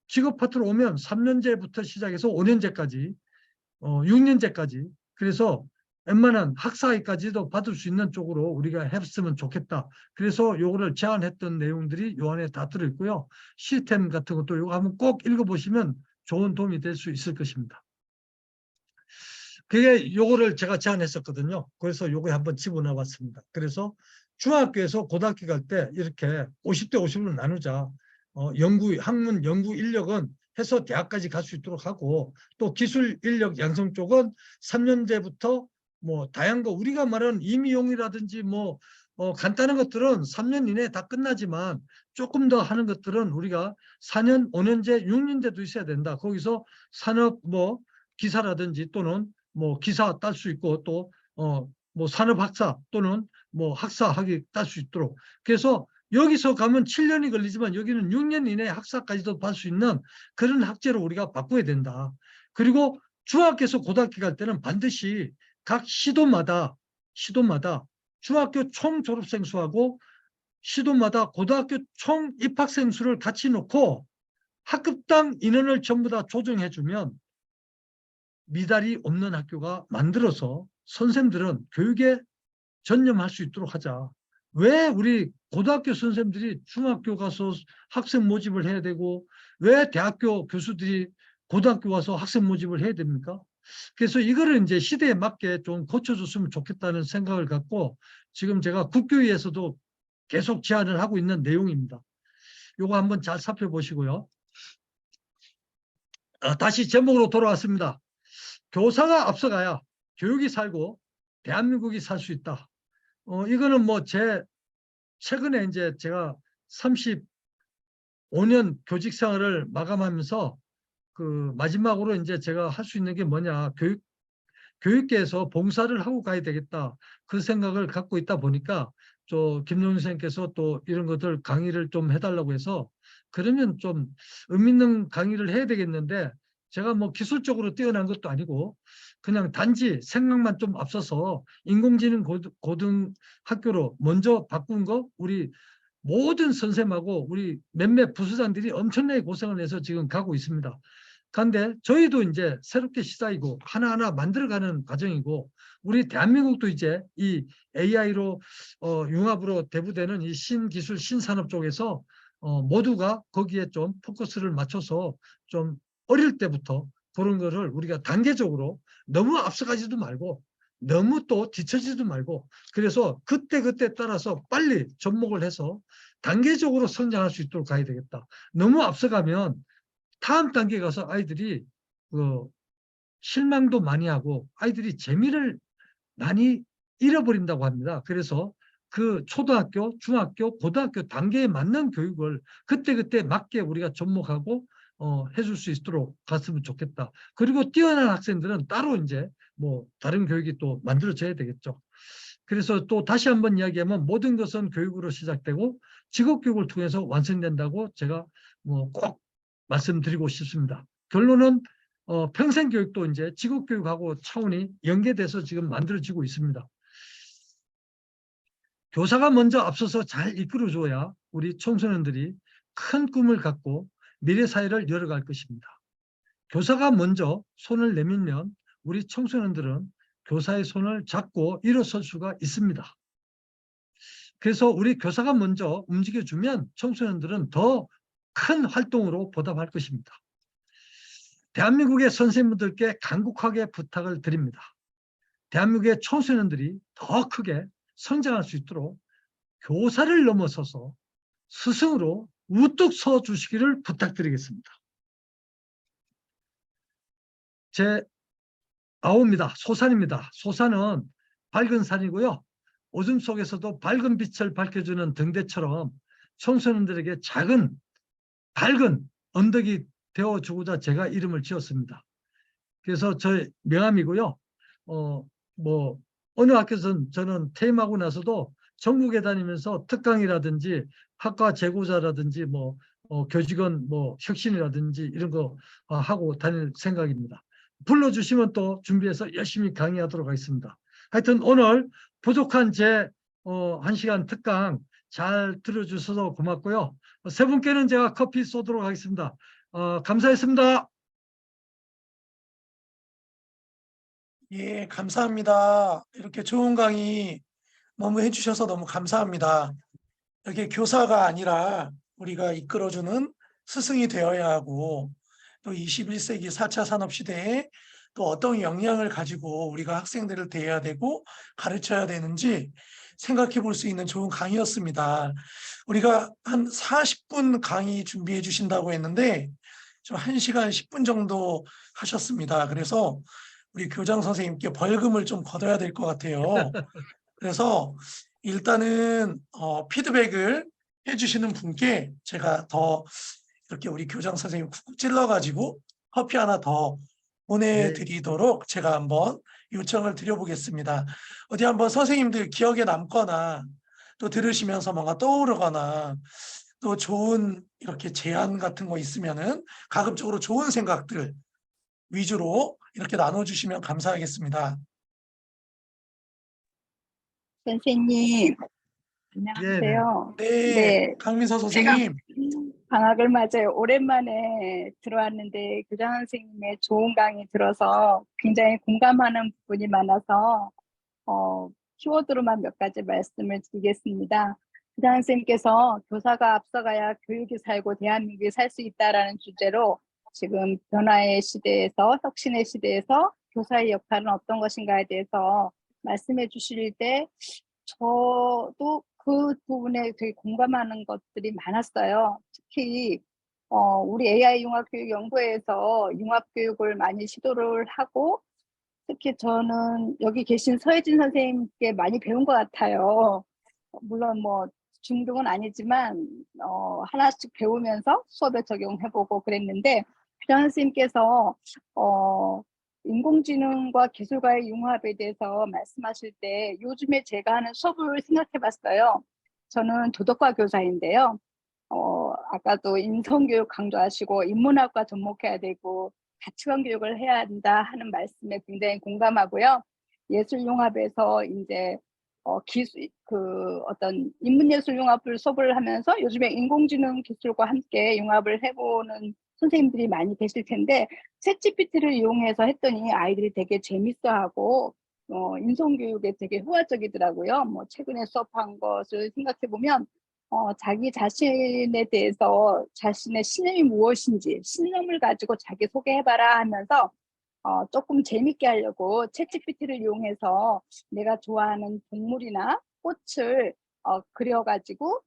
직업 파트로 오면 3년제부터 시작해서 5년제까지 6년제까지, 그래서 웬만한 학사학위까지도 받을 수 있는 쪽으로 우리가 했으면 좋겠다. 그래서 요거를 제안했던 내용들이 요 안에 다 들어있고요. 시스템 같은 것도 요거 한번 꼭 읽어보시면 좋은 도움이 될 수 있을 것입니다. 그게 요거를 제가 제안했었거든요. 그래서 요거에 한번 집어넣어 봤습니다. 그래서 중학교에서 고등학교 갈 때 이렇게 50대 50으로 나누자. 학문 연구 인력은 해서 대학까지 갈 수 있도록 하고, 또 기술 인력 양성 쪽은 3년제부터 뭐 다양한 거 우리가 말하는 임용이라든지 뭐 간단한 것들은 3년 이내에 다 끝나지만 조금 더 하는 것들은 우리가 4년, 5년제, 6년제도 있어야 된다. 거기서 산업 뭐 기사라든지 또는 뭐 기사 딸 수 있고, 또 뭐 산업학사 또는 뭐 학사 학위 딸 수 있도록. 그래서 여기서 가면 7년이 걸리지만 여기는 6년 이내에 학사까지도 받을 수 있는 그런 학제로 우리가 바꿔야 된다. 그리고 중학교에서 고등학교 갈 때는 반드시 각 시도마다 중학교 총 졸업생 수하고 시도마다 고등학교 총 입학생 수를 같이 놓고 학급당 인원을 전부 다 조정해주면 미달이 없는 학교가 만들어서 선생님들은 교육에 전념할 수 있도록 하자. 왜 우리 고등학교 선생님들이 중학교 가서 학생 모집을 해야 되고, 왜 대학교 교수들이 고등학교 와서 학생 모집을 해야 됩니까? 그래서 이거를 이제 시대에 맞게 좀 고쳐줬으면 좋겠다는 생각을 갖고 지금 제가 국교위에서도 계속 제안을 하고 있는 내용입니다. 이거 한번 잘 살펴보시고요. 다시 제목으로 돌아왔습니다. 교사가 앞서가야 교육이 살고 대한민국이 살 수 있다. 이거는 뭐 최근에 이제 제가 35년 교직 생활을 마감하면서 그 마지막으로 이제 제가 할 수 있는 게 뭐냐, 교육계에서 봉사를 하고 가야 되겠다. 그 생각을 갖고 있다 보니까 김용준 선생님께서 또 이런 것들 강의를 좀 해달라고 해서, 그러면 좀 의미 있는 강의를 해야 되겠는데, 제가 뭐 기술적으로 뛰어난 것도 아니고 그냥 단지 생각만 좀 앞서서 인공지능 고등학교로 먼저 바꾼 거, 우리 모든 선생님하고 우리 몇몇 부서장들이 엄청나게 고생을 해서 지금 가고 있습니다. 그런데 저희도 이제 새롭게 시작이고 하나하나 만들어가는 과정이고, 우리 대한민국도 이제 이 AI로 융합으로 대부되는 이 신기술 신산업 쪽에서 모두가 거기에 좀 포커스를 맞춰서 좀 어릴 때부터 그런 거를 우리가 단계적으로 너무 앞서가지도 말고 너무 또 뒤처지도 말고, 그래서 그때 따라서 빨리 접목을 해서 단계적으로 성장할 수 있도록 가야 되겠다. 너무 앞서가면 다음 단계에 가서 아이들이 실망도 많이 하고 아이들이 재미를 많이 잃어버린다고 합니다. 그래서 그 초등학교, 중학교, 고등학교 단계에 맞는 교육을 그때 맞게 우리가 접목하고 해줄 수 있도록 갔으면 좋겠다. 그리고 뛰어난 학생들은 따로 이제 뭐 다른 교육이 또 만들어져야 되겠죠. 그래서 또 다시 한번 이야기하면 모든 것은 교육으로 시작되고 직업교육을 통해서 완성된다고 제가 뭐 꼭 말씀드리고 싶습니다. 결론은 평생교육도 이제 직업교육하고 차원이 연계돼서 지금 만들어지고 있습니다. 교사가 먼저 앞서서 잘 이끌어줘야 우리 청소년들이 큰 꿈을 갖고 미래 사회를 열어갈 것입니다. 교사가 먼저 손을 내밀면 우리 청소년들은 교사의 손을 잡고 일어설 수가 있습니다. 그래서 우리 교사가 먼저 움직여주면 청소년들은 더 큰 활동으로 보답할 것입니다. 대한민국의 선생님들께 간곡하게 부탁을 드립니다. 대한민국의 청소년들이 더 크게 성장할 수 있도록 교사를 넘어서서 스승으로 우뚝 서 주시기를 부탁드리겠습니다. 제 9입니다. 소산입니다. 소산은 밝은 산이고요. 어둠 속에서도 밝은 빛을 밝혀주는 등대처럼 청소년들에게 작은 밝은 언덕이 되어주고자 제가 이름을 지었습니다. 그래서 저의 명함이고요. 어느 학교에서는 저는 퇴임하고 나서도 전국에 다니면서 특강이라든지 학과 재고자라든지 교직원 혁신이라든지 이런 거 하고 다닐 생각입니다. 불러주시면 또 준비해서 열심히 강의하도록 하겠습니다. 하여튼 오늘 부족한 제 1시간 특강 잘 들어주셔서 고맙고요. 세 분께는 제가 커피 쏘도록 하겠습니다. 감사했습니다. 예, 감사합니다. 이렇게 좋은 강의 너무 해주셔서 너무 감사합니다. 이렇게 교사가 아니라 우리가 이끌어주는 스승이 되어야 하고 또 21세기 4차 산업시대에 또 어떤 역량을 가지고 우리가 학생들을 대해야 되고 가르쳐야 되는지 생각해 볼 수 있는 좋은 강의였습니다. 우리가 한 40분 강의 준비해 주신다고 했는데 좀 1시간 10분 정도 하셨습니다. 그래서 우리 교장 선생님께 벌금을 좀 걷어야 될 것 같아요. 그래서 일단은 피드백을 해주시는 분께 제가 더 이렇게 우리 교장 선생님 쿡쿡 찔러가지고 커피 하나 더 보내드리도록 제가 한번 요청을 드려보겠습니다. 어디 한번 선생님들 기억에 남거나 또 들으시면서 뭔가 떠오르거나 또 좋은 이렇게 제안 같은 거 있으면은 가급적으로 좋은 생각들 위주로 이렇게 나눠주시면 감사하겠습니다. 선생님, 안녕하세요. 네, 네, 강민서 선생님. 방학을 맞아요. 오랜만에 들어왔는데 교장 선생님의 좋은 강의 들어서 굉장히 공감하는 부분이 많아서 키워드로만 몇 가지 말씀을 드리겠습니다. 교장 선생님께서 교사가 앞서가야 교육이 살고 대한민국이 살 수 있다라는 주제로 지금 변화의 시대에서 혁신의 시대에서 교사의 역할은 어떤 것인가에 대해서 말씀해 주실 때 저도 그 부분에 되게 공감하는 것들이 많았어요. 특히 우리 AI 융합교육연구회에서 융합교육을 많이 시도를 하고 특히 저는 여기 계신 서혜진 선생님께 많이 배운 것 같아요. 물론 중등은 아니지만 하나씩 배우면서 수업에 적용해보고 그랬는데 교장 선생님께서 인공지능과 기술과의 융합에 대해서 말씀하실 때 요즘에 제가 하는 수업을 생각해봤어요. 저는 도덕과 교사인데요. 아까도 인성교육 강조하시고 인문학과 접목해야 되고 가치관 교육을 해야 한다 하는 말씀에 굉장히 공감하고요. 예술융합에서 이제 어떤 인문예술융합을 수업을 하면서 요즘에 인공지능 기술과 함께 융합을 해보는 선생님들이 많이 계실 텐데 챗GPT를 이용해서 했더니 아이들이 되게 재밌어하고 인성교육에 되게 효과적이더라고요. 최근에 수업한 것을 생각해보면 자기 자신에 대해서 자신의 신념이 무엇인지 신념을 가지고 자기 소개해봐라 하면서 조금 재밌게 하려고 챗GPT를 이용해서 내가 좋아하는 동물이나 꽃을 그려가지고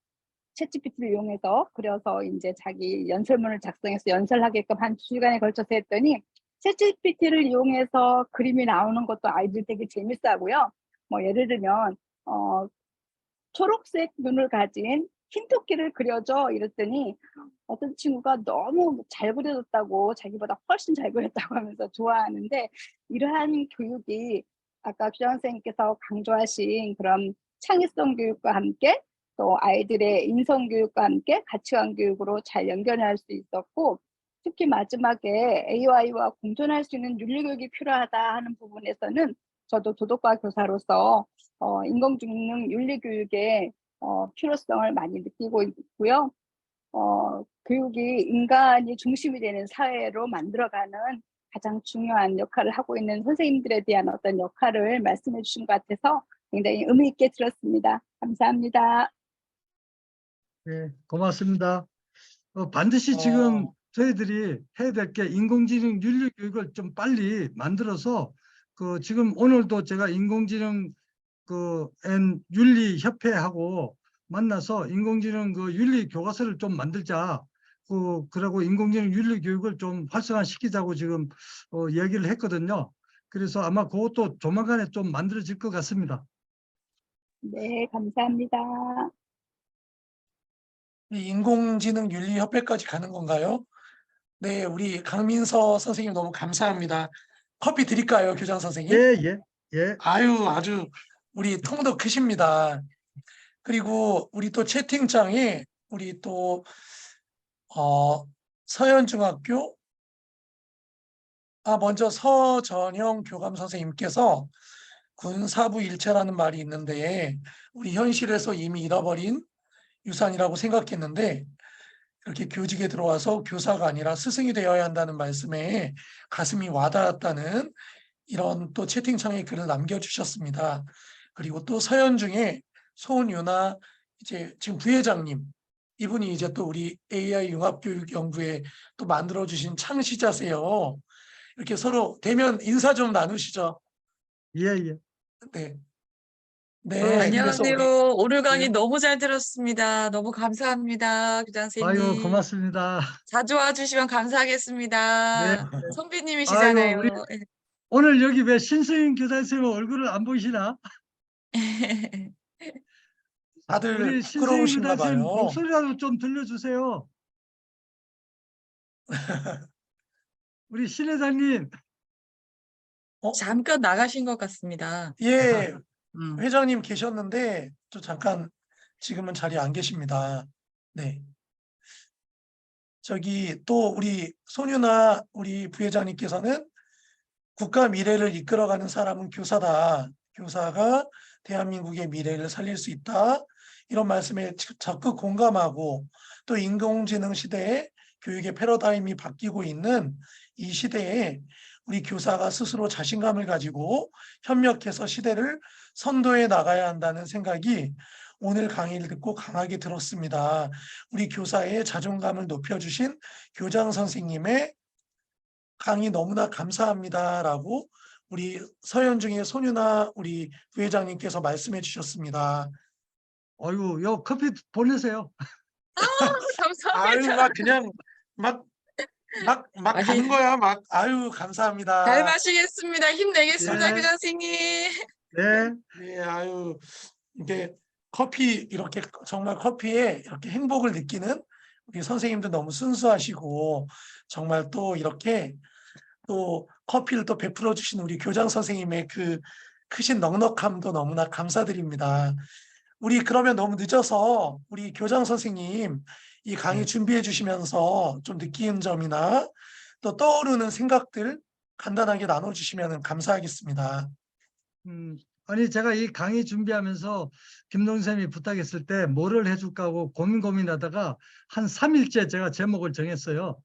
챗GPT를 이용해서 그려서 이제 자기 연설문을 작성해서 연설하게끔 한 2시간에 걸쳐서 했더니 챗GPT를 이용해서 그림이 나오는 것도 아이들 되게 재밌어하고요. 예를 들면 초록색 눈을 가진 흰토끼를 그려줘 이랬더니 어떤 친구가 너무 잘 그려졌다고 자기보다 훨씬 잘 그렸다고 하면서 좋아하는데 이러한 교육이 아까 교장 선생님께서 강조하신 그런 창의성 교육과 함께 또 아이들의 인성 교육과 함께 가치관 교육으로 잘 연결할 수 있었고 특히 마지막에 AI와 공존할 수 있는 윤리 교육이 필요하다 하는 부분에서는 저도 도덕과 교사로서 인공지능 윤리 교육의 필요성을 많이 느끼고 있고요. 교육이 인간이 중심이 되는 사회로 만들어가는 가장 중요한 역할을 하고 있는 선생님들에 대한 어떤 역할을 말씀해 주신 것 같아서 굉장히 의미 있게 들었습니다. 감사합니다. 네, 고맙습니다. 반드시 지금 저희들이 해야 될 게 인공지능 윤리 교육을 좀 빨리 만들어서 지금 오늘도 제가 인공지능 윤리 협회하고 만나서 인공지능 그 윤리 교과서를 좀 만들자. 그러고 인공지능 윤리 교육을 좀 활성화시키자고 지금 얘기를 했거든요. 그래서 아마 그것도 조만간에 좀 만들어질 것 같습니다. 네, 감사합니다. 이 인공지능 윤리 협회까지 가는 건가요? 네, 우리 강민서 선생님 너무 감사합니다. 커피 드릴까요, 교장 선생님? 예. 아유, 아주 우리 통도 크십니다. 그리고 우리 또 채팅창에 우리 또 서현중학교 먼저 서전영 교감 선생님께서 군사부 일체라는 말이 있는데 우리 현실에서 이미 잃어버린 유산이라고 생각했는데 그렇게 교직에 들어와서 교사가 아니라 스승이 되어야 한다는 말씀에 가슴이 와닿았다는 이런 또 채팅창에 글을 남겨주셨습니다. 그리고 또 서현중에 소은유나 이제 지금 부회장님 이분이 이제 또 우리 AI 융합교육연구에 또 만들어주신 창시자세요. 이렇게 서로 대면 인사 좀 나누시죠. 예. 네. 네. 그래서 안녕하세요. 오늘 강의 네. 너무 잘 들었습니다. 너무 감사합니다. 교장 아유, 선생님. 고맙습니다. 자주 와주시면 감사하겠습니다. 네. 선배님이시잖아요. 아이고, 오늘 여기 왜 신승인 교장 선생님 얼굴을 안 보이시나? 다들 우리 신승인 부끄러우신가 교장 선생님 봐요. 목소리라도 좀 들려주세요. 우리 신 회장님. 잠깐 나가신 것 같습니다. 예, 회장님 계셨는데 또 잠깐 지금은 자리에 안 계십니다. 네. 저기 또 우리 손유나 우리 부회장님께서는 국가 미래를 이끌어가는 사람은 교사다. 교사가 대한민국의 미래를 살릴 수 있다. 이런 말씀에 적극 공감하고 또 인공지능 시대에 교육의 패러다임이 바뀌고 있는 이 시대에 우리 교사가 스스로 자신감을 가지고 협력해서 시대를 선도해 나가야 한다는 생각이 오늘 강의를 듣고 강하게 들었습니다. 우리 교사의 자존감을 높여주신 교장 선생님의 강의 너무나 감사합니다라고 우리 서현중의 손유나 우리 부회장님께서 말씀해 주셨습니다. 어이구, 요 커피 보내세요. 아유, 감사합니다. 막 그냥 막 아니, 가는 거야. 막 아유, 감사합니다. 잘 마시겠습니다. 힘내겠습니다, 네. 교장 선생님. 네. 네, 아유, 이게 커피 이렇게 정말 커피에 이렇게 행복을 느끼는 우리 선생님도 너무 순수하시고 정말 또 이렇게 또 커피를 또 베풀어 주신 우리 교장 선생님의 그 크신 넉넉함도 너무나 감사드립니다. 우리 그러면 너무 늦어서 우리 교장 선생님 이 강의 네. 준비해 주시면서 좀 느끼는 점이나 또 떠오르는 생각들 간단하게 나눠주시면 감사하겠습니다. 아니 제가 이 강의 준비하면서 김동쌤이 부탁했을 때 뭐를 해줄까 하고 고민하다가 한 3일째 제가 제목을 정했어요.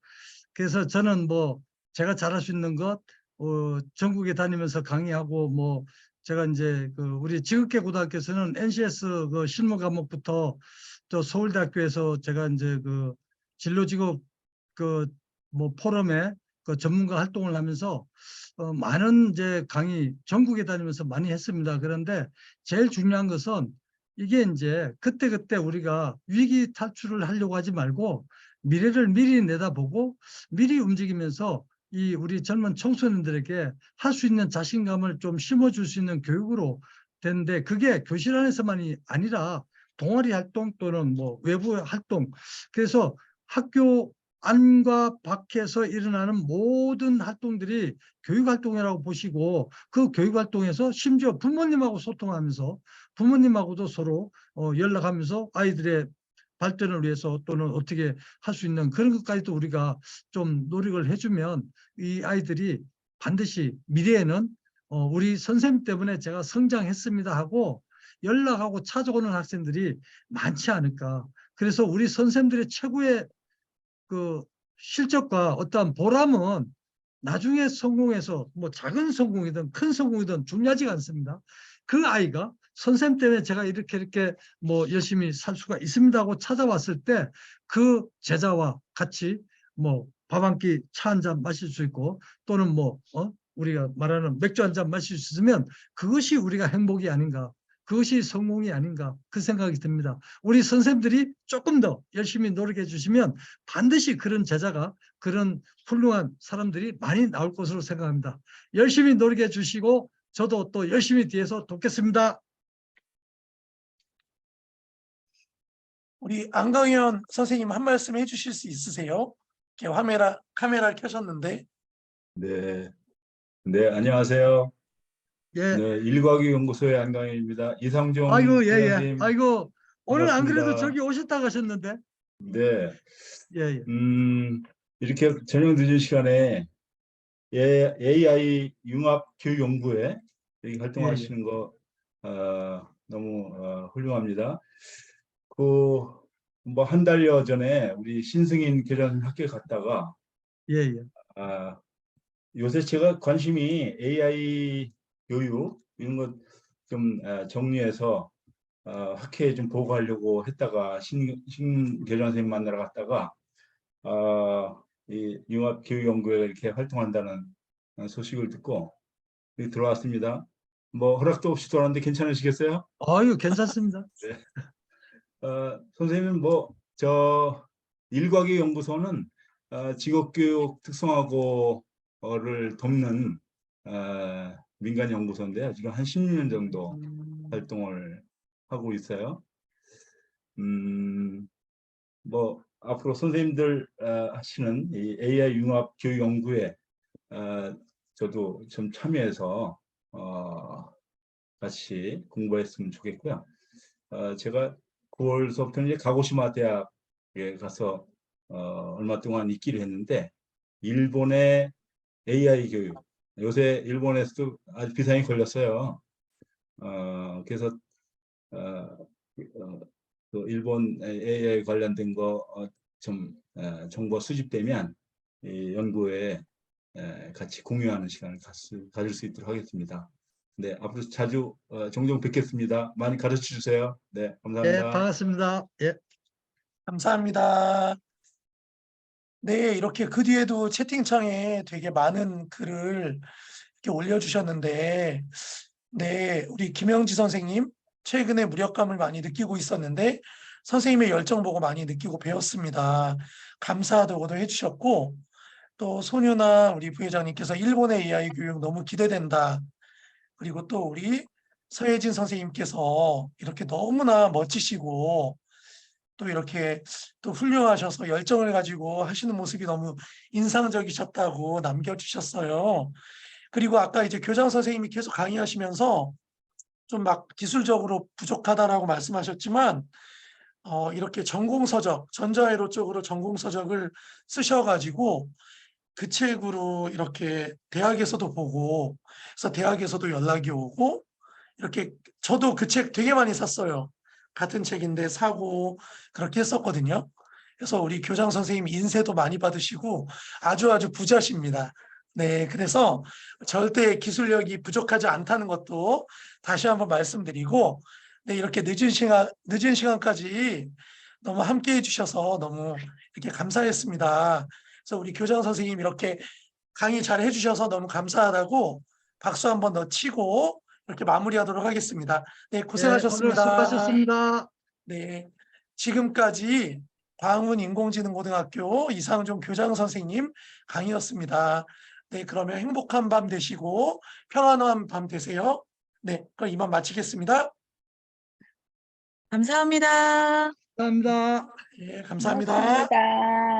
그래서 저는 뭐 제가 잘할 수 있는 것, 전국에 다니면서 강의하고 뭐 제가 이제 그 우리 지극계 고등학교에서는 NCS 그 실무 과목부터 또 서울대학교에서 제가 이제 그 진로직업 그 뭐 포럼에 그 전문가 활동을 하면서 많은 이제 강의 전국에 다니면서 많이 했습니다. 그런데 제일 중요한 것은 이게 이제 그때그때 우리가 위기 탈출을 하려고 하지 말고 미래를 미리 내다보고 미리 움직이면서 이 우리 젊은 청소년들에게 할 수 있는 자신감을 좀 심어줄 수 있는 교육으로 되는데 그게 교실 안에서만이 아니라 동아리 활동 또는 뭐 외부 활동 그래서 학교 안과 밖에서 일어나는 모든 활동들이 교육활동이라고 보시고 그 교육활동에서 심지어 부모님하고 소통하면서 부모님하고도 서로 연락하면서 아이들의 발전을 위해서 또는 어떻게 할 수 있는 그런 것까지도 우리가 좀 노력을 해주면 이 아이들이 반드시 미래에는 우리 선생님 때문에 제가 성장했습니다 하고 연락하고 찾아오는 학생들이 많지 않을까. 그래서 우리 선생님들의 최고의 그 실적과 어떠한 보람은 나중에 성공해서 뭐 작은 성공이든 큰 성공이든 중요하지가 않습니다. 그 아이가 선생님 때문에 제가 이렇게 뭐 열심히 살 수가 있습니다 하고 찾아왔을 때 그 제자와 같이 뭐 밥 한 끼 차 한 잔 마실 수 있고 또는 뭐 우리가 말하는 맥주 한 잔 마실 수 있으면 그것이 우리가 행복이 아닌가 그것이 성공이 아닌가 그 생각이 듭니다. 우리 선생님들이 조금 더 열심히 노력해 주시면 반드시 그런 제자가 그런 훌륭한 사람들이 많이 나올 것으로 생각합니다. 열심히 노력해 주시고 저도 또 열심히 뒤에서 돕겠습니다. 우리 안강현 선생님 한 말씀 해주실 수 있으세요? 이렇게 카메라를 켜셨는데. 네, 네, 안녕하세요. 예. 네, 일과기 연구소의 안강현입니다. 이상종 아이고, 예, 예. 선생님, 아이고, 오늘 안 그래도 반갑습니다. 저기 오셨다고 하셨는데. 네, 예, 예. 이렇게 저녁 늦은 시간에 AI 융합 교육 연구에 여기 활동하시는 거 너무 훌륭합니다. 뭐 한 달여 전에 우리 신승인 교장 학교에 갔다가 예, 예. 요새 제가 관심이 AI 교육 이런 것 좀 정리해서 학회에 좀 보고하려고 했다가 신 교장 선생님 만나러 갔다가 이 융합교육연구회가 이렇게 활동한다는 소식을 듣고 여기 들어왔습니다. 뭐 허락도 없이 들어왔는데 괜찮으시겠어요? 아유, 괜찮습니다. 네. 선생님 저 일과기 연구소는 직업교육 특성화고를 돕는 민간 연구소인데요. 지금 한 16년 정도 활동을 하고 있어요. 뭐 앞으로 선생님들 하시는 이 AI 융합 교육 연구에 저도 좀 참여해서 같이 공부했으면 좋겠고요. 제가 9월서부터 이제 가고시마 대학에 가서 얼마 동안 있기로 했는데 일본의 AI 교육 요새 일본에서도 아주 비상이 걸렸어요. 그래서 또 일본 AI 관련된 거 좀 정보 수집되면 이 연구에 같이 공유하는 시간을 가질 수 있도록 하겠습니다. 네, 앞으로 자주 종종 뵙겠습니다. 많이 가르쳐 주세요. 네, 감사합니다. 예, 반갑습니다. 예. 감사합니다. 네, 이렇게 그 뒤에도 채팅창에 되게 많은 글을 이렇게 올려주셨는데, 네, 우리 김영지 선생님, 최근에 무력감을 많이 느끼고 있었는데, 선생님의 열정 보고 많이 느끼고 배웠습니다. 감사하다고도 해주셨고, 또 소녀나 우리 부회장님께서 일본의 AI 교육 너무 기대된다. 그리고 또 우리 서예진 선생님께서 이렇게 너무나 멋지시고, 또 이렇게 또 훌륭하셔서 열정을 가지고 하시는 모습이 너무 인상적이셨다고 남겨주셨어요. 그리고 아까 이제 교장 선생님이 계속 강의하시면서 좀 막 기술적으로 부족하다라고 말씀하셨지만 이렇게 전공서적, 전자회로 쪽으로 전공서적을 쓰셔가지고 그 책으로 이렇게 대학에서도 보고, 그래서 대학에서도 연락이 오고, 이렇게 저도 그 책 되게 많이 샀어요. 같은 책인데 사고 그렇게 했었거든요. 그래서 우리 교장 선생님 인세도 많이 받으시고 아주 부자십니다. 네, 그래서 절대 기술력이 부족하지 않다는 것도 다시 한번 말씀드리고, 네, 이렇게 늦은 시간까지 너무 함께 해주셔서 너무 이렇게 감사했습니다. 그래서 우리 교장 선생님 이렇게 강의 잘 해주셔서 너무 감사하다고 박수 한번 더 치고 이렇게 마무리하도록 하겠습니다. 네, 고생하셨습니다. 네, 오늘 수고하셨습니다. 네, 지금까지 광운인공지능고등학교 이상종 교장 선생님 강의였습니다. 네, 그러면 행복한 밤 되시고 평안한 밤 되세요. 네, 그럼 이만 마치겠습니다. 감사합니다. 감사합니다. 예, 감사합니다. 고맙습니다.